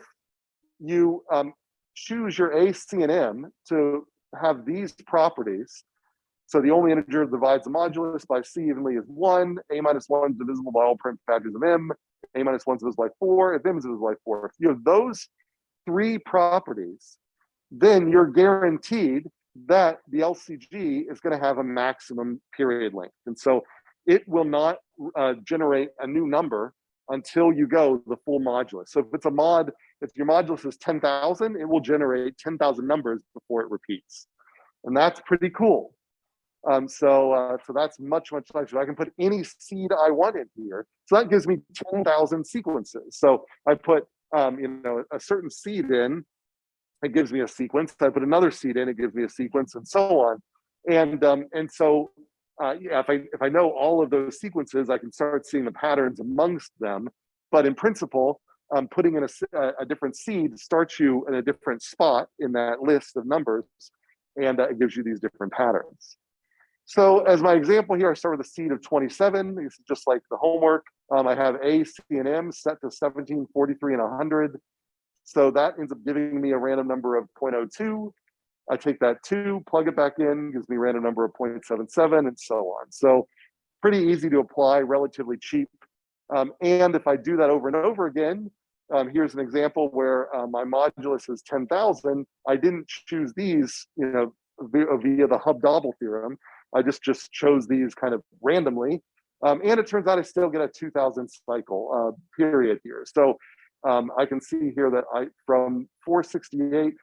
you choose your A, C, and M to have these properties, so the only integer that divides the modulus by C evenly is 1, A minus 1 is divisible by all prime factors of M, A minus 1 is divisible by 4, if M is divisible by 4. If you have those three properties, then you're guaranteed that the LCG is going to have a maximum period length. And so it will not generate a new number until you go the full modulus. So if it's a mod, if your modulus is 10,000, it will generate 10,000 numbers before it repeats. And that's pretty cool. So that's much nicer. I can put any seed I want in here. So that gives me 10,000 sequences. So I put a certain seed in, it gives me a sequence. I put another seed in, it gives me a sequence, and so on. And so yeah, if I know all of those sequences, I can start seeing the patterns amongst them. But in principle, putting in a different seed starts you in a different spot in that list of numbers, and it gives you these different patterns. So as my example here, I start with a seed of 27. This is just like the homework. I have A, C, and M set to 17, 43, and 100. So that ends up giving me a random number of 0.02. I take that 2, plug it back in, gives me a random number of 0.77, and so on. So pretty easy to apply, relatively cheap. And if I do that over and over again, here's an example where my modulus is 10,000. I didn't choose these, via the Hub-Dobble theorem. I just chose these kind of randomly. And it turns out I still get a 2,000 cycle period here. So I can see here that from 468,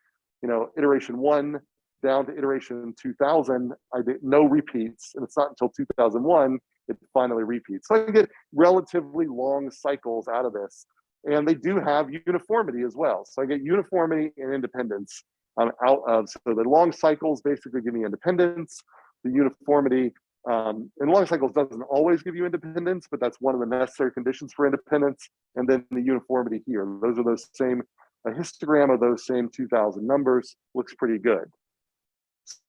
iteration 1 down to iteration 2000, I did no repeats, and it's not until 2001 it finally repeats. So I get relatively long cycles out of this, and they do have uniformity as well. So I get uniformity and independence out of, so the long cycles basically give me independence. The uniformity, and long cycles doesn't always give you independence, but that's one of the necessary conditions for independence. And then the uniformity here, those are those same, a histogram of those same 2000 numbers, looks pretty good.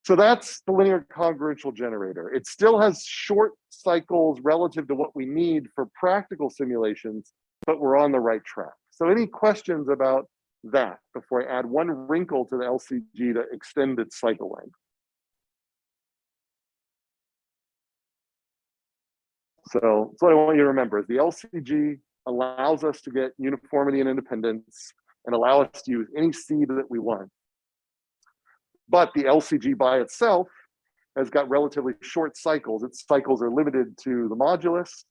So that's the linear congruential generator. It still has short cycles relative to what we need for practical simulations, but we're on the right track. So any questions about that before I add one wrinkle to the LCG to extend its cycle length? So what I want you to remember is the LCG allows us to get uniformity and independence and allow us to use any seed that we want. But the LCG by itself has got relatively short cycles. Its cycles are limited to the modulus.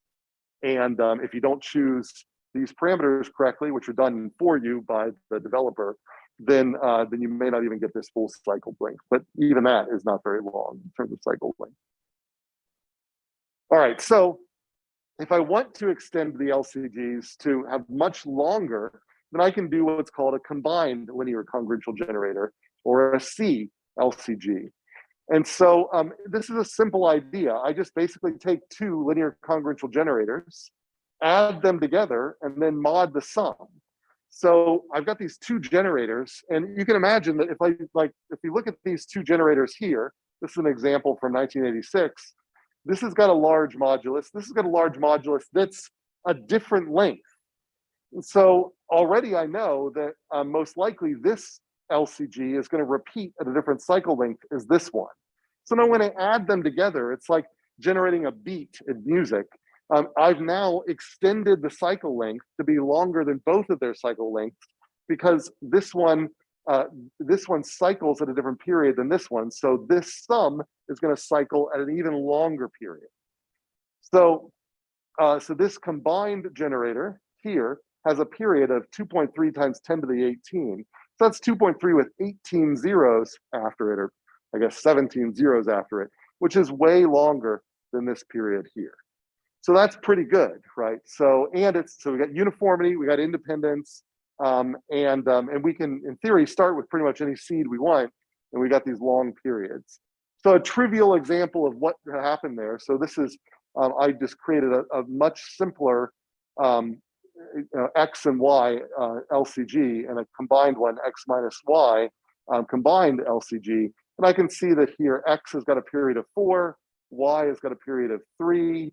And if you don't choose these parameters correctly, which are done for you by the developer, then you may not even get this full cycle length. But even that is not very long in terms of cycle length. All right, so if I want to extend the LCGs to have much longer, then I can do what's called a combined linear congruential generator, or a CLCG. And so this is a simple idea. I just basically take two linear congruential generators, add them together, and then mod the sum. So I've got these two generators, and you can imagine that if you look at these two generators here, this is an example from 1986. This has got a large modulus. This has got a large modulus that's a different length. So already I know that most likely this LCG is going to repeat at a different cycle length as this one. So now when I add them together, it's like generating a beat in music. I've now extended the cycle length to be longer than both of their cycle lengths because this one cycles at a different period than this one. So this sum is going to cycle at an even longer period. So, so this combined generator here has a period of 2.3 times 10 to the 18. So that's 2.3 with 18 zeros after it, or I guess 17 zeros after it, which is way longer than this period here. So that's pretty good, right? So, and so we got uniformity, we got independence, and we can, in theory, start with pretty much any seed we want, and we got these long periods. So a trivial example of what happened there. So this is, I just created a much simpler X and Y LCG and a combined one, X minus Y, combined LCG. And I can see that here, X has got a period of 4, Y has got a period of 3.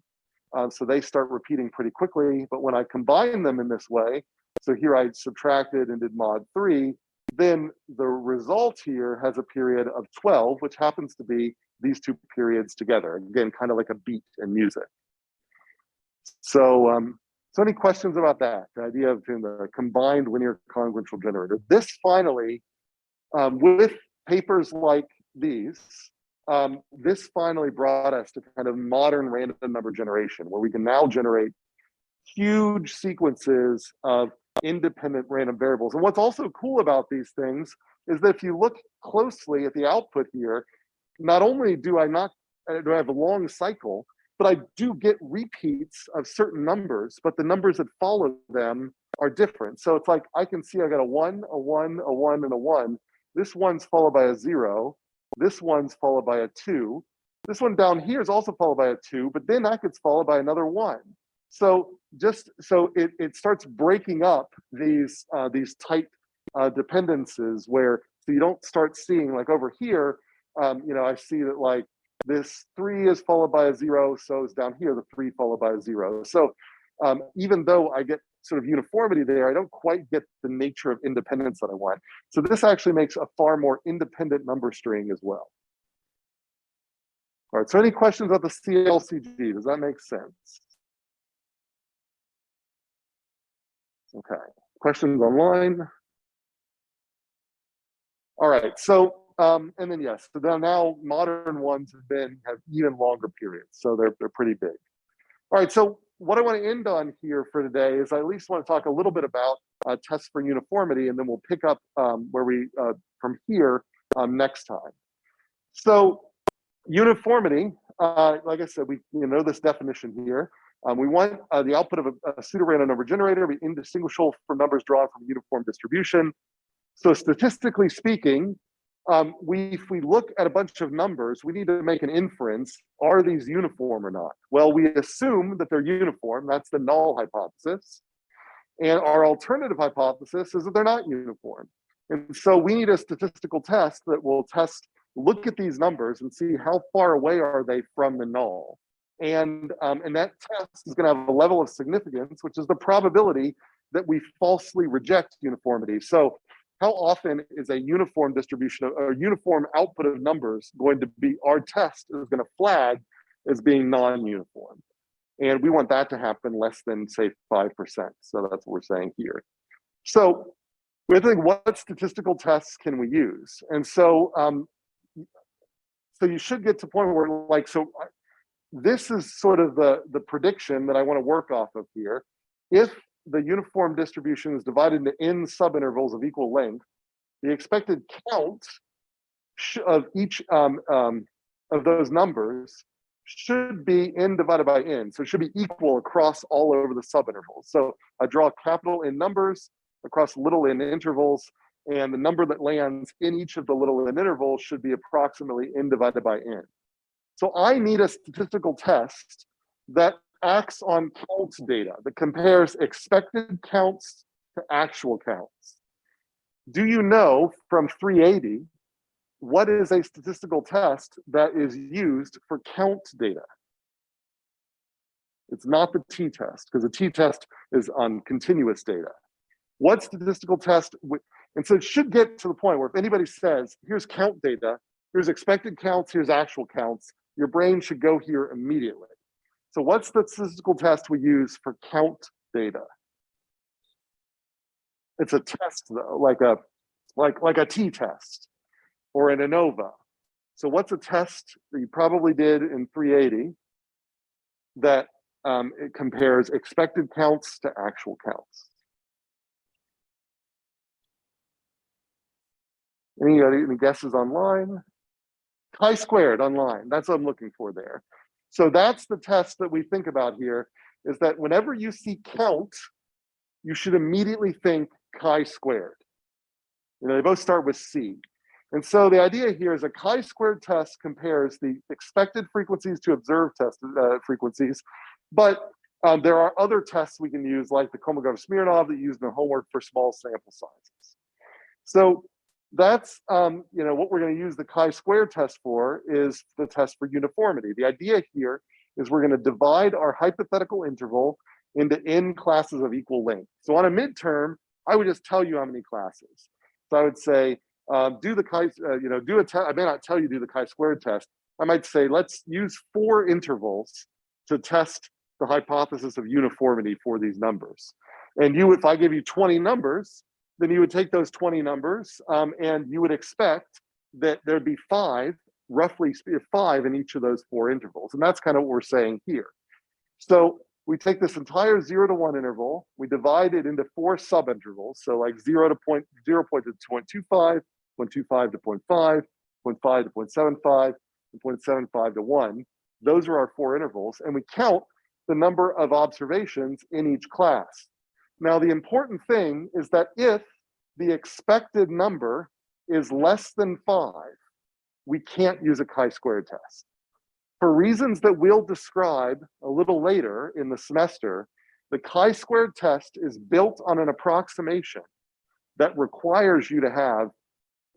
So they start repeating pretty quickly. But when I combine them in this way, so here I subtracted and did mod 3, then the result here has a period of 12, which happens to be these two periods together. Again, kind of like a beat in music. So, so any questions about that? The idea of the combined linear congruential generator. This finally, with papers like these, this finally brought us to kind of modern random number generation, where we can now generate huge sequences of independent random variables. And what's also cool about these things is that if you look closely at the output here, not only do I have a long cycle, but I do get repeats of certain numbers, but the numbers that follow them are different. So it's like I can see I got a 1, a 1, a 1, and a 1. This one's followed by a 0. This one's followed by a 2. This one down here is also followed by a 2, but then that gets followed by another 1. So just so it starts breaking up these tight dependencies where so you don't start seeing like over here, you know, I see that like this 3 is followed by a 0, so is down here the 3 followed by a 0. So even though I get sort of uniformity there, I don't quite get the nature of independence that I want. So this actually makes a far more independent number string as well. All right, so any questions about the CLCG? Does that make sense? Okay, questions online? All right, so, and then yes, so now modern ones have even longer periods, so they're pretty big. All right, so what I want to end on here for today is I at least want to talk a little bit about tests for uniformity, and then we'll pick up where we from here next time. So uniformity, like I said, we know this definition here. We want the output of a pseudo-random number generator to be indistinguishable from numbers drawn from a uniform distribution. So statistically speaking, if we look at a bunch of numbers, we need to make an inference. Are these uniform or not? Well, we assume that they're uniform. That's the null hypothesis. And our alternative hypothesis is that they're not uniform. And so we need a statistical test that will look at these numbers and see how far away are they from the null. And that test is going to have a level of significance, which is the probability that we falsely reject uniformity. So how often is a uniform distribution or uniform output of numbers going to be, our test is going to flag as being non-uniform. And we want that to happen less than, say, 5%. So that's what we're saying here. So we're thinking, what statistical tests can we use? And so, so you should get to a point where, like, so this is sort of the prediction that I want to work off of here. If the uniform distribution is divided into n subintervals of equal length, the expected count of each of those numbers should be n divided by n. So it should be equal across all over the subintervals. So I draw capital N numbers across little n intervals, and the number that lands in each of the little n intervals should be approximately n divided by n. So I need a statistical test that acts on count data, that compares expected counts to actual counts. Do you know from 380 what is a statistical test that is used for count data? It's not the t-test, because the t-test is on continuous data. What statistical test, and so it should get to the point where if anybody says, here's count data, here's expected counts, here's actual counts, your brain should go here immediately. So what's the statistical test we use for count data? It's a test though, like a t-test or an ANOVA. So what's a test that you probably did in 380 that it compares expected counts to actual counts? Any guesses online? Chi-squared online, that's what I'm looking for there. So that's the test that we think about here, is that whenever you see count, you should immediately think chi-squared. You know, they both start with C. And so the idea here is a chi-squared test compares the expected frequencies to observed test frequencies, but there are other tests we can use, like the Kolmogorov-Smirnov that you used in the homework for small sample sizes. So that's you know, what we're going to use the chi-square test for is the test for uniformity. The idea here is we're going to divide our hypothetical interval into n classes of equal length. So on a midterm, I would just tell you how many classes. So I would say, do the chi, you know, do a test. I may not tell you do the chi-squared test. I might say, let's use 4 intervals to test the hypothesis of uniformity for these numbers. And you, if I give you 20 numbers, then you would take those 20 numbers and you would expect that there'd be 5, roughly 5 in each of those 4 intervals. And that's kind of what we're saying here. So we take this entire 0 to 1 interval, we divide it into 4 subintervals. So like 0 to 0.25, 0.25 to 0.5, 0.5 to 0.75, and 0.75 to 1. Those are our 4 intervals. And we count the number of observations in each class. Now, the important thing is that if the expected number is less than 5, we can't use a chi-square test. For reasons that we'll describe a little later in the semester, the chi-square test is built on an approximation that requires you to have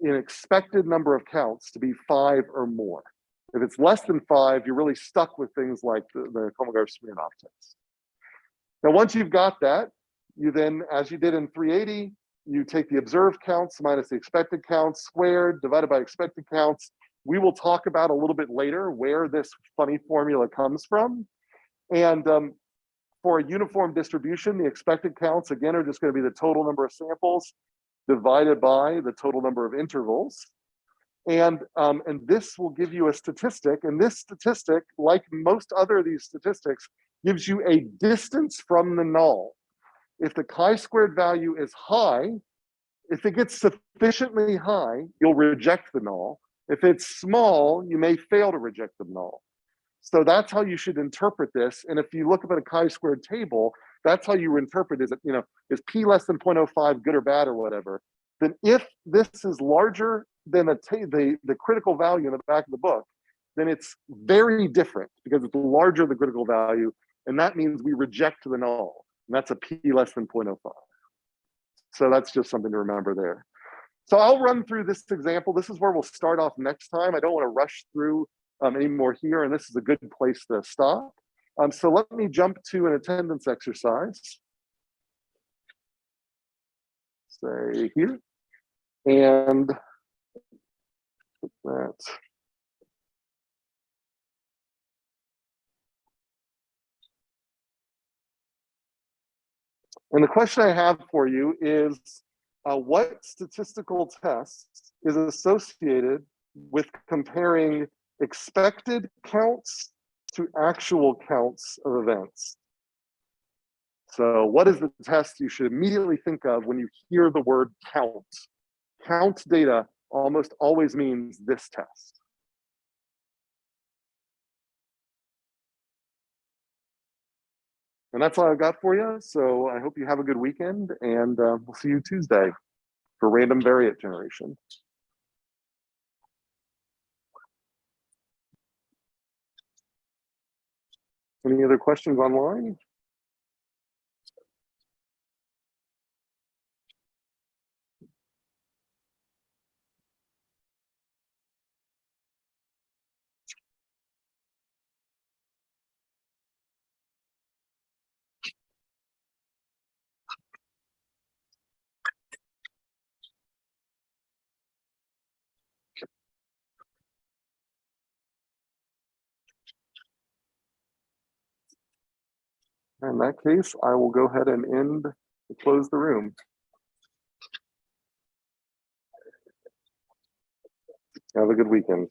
an expected number of counts to be 5 or more. If it's less than 5, you're really stuck with things like the Kolmogorov-Smirnov test. Now, once you've got that, you then, as you did in 380, you take the observed counts minus the expected counts squared, divided by expected counts. We will talk about a little bit later where this funny formula comes from. And for a uniform distribution, the expected counts, again, are just going to be the total number of samples divided by the total number of intervals. And this will give you a statistic. And this statistic, like most other of these statistics, gives you a distance from the null. If the chi-squared value is high, if it gets sufficiently high, you'll reject the null. If it's small, you may fail to reject the null. So that's how you should interpret this. And if you look up at a chi-squared table, that's how you interpret it. You know, is p less than 0.05 good or bad or whatever? Then if this is larger than the critical value in the back of the book, then it's very different because it's larger the critical value. And that means we reject the null. And that's a p less than 0.05. So that's just something to remember there. So I'll run through this example. This is where we'll start off next time. I don't want to rush through any more here, and this is a good place to stop. So let me jump to an attendance exercise. Say here, and put that. And the question I have for you is, what statistical test is associated with comparing expected counts to actual counts of events? So what is the test you should immediately think of when you hear the word count? Count data almost always means this test. And that's all I've got for you. So I hope you have a good weekend, and we'll see you Tuesday for random variate generation. Any other questions online? In that case, I will go ahead and close the room. Have a good weekend.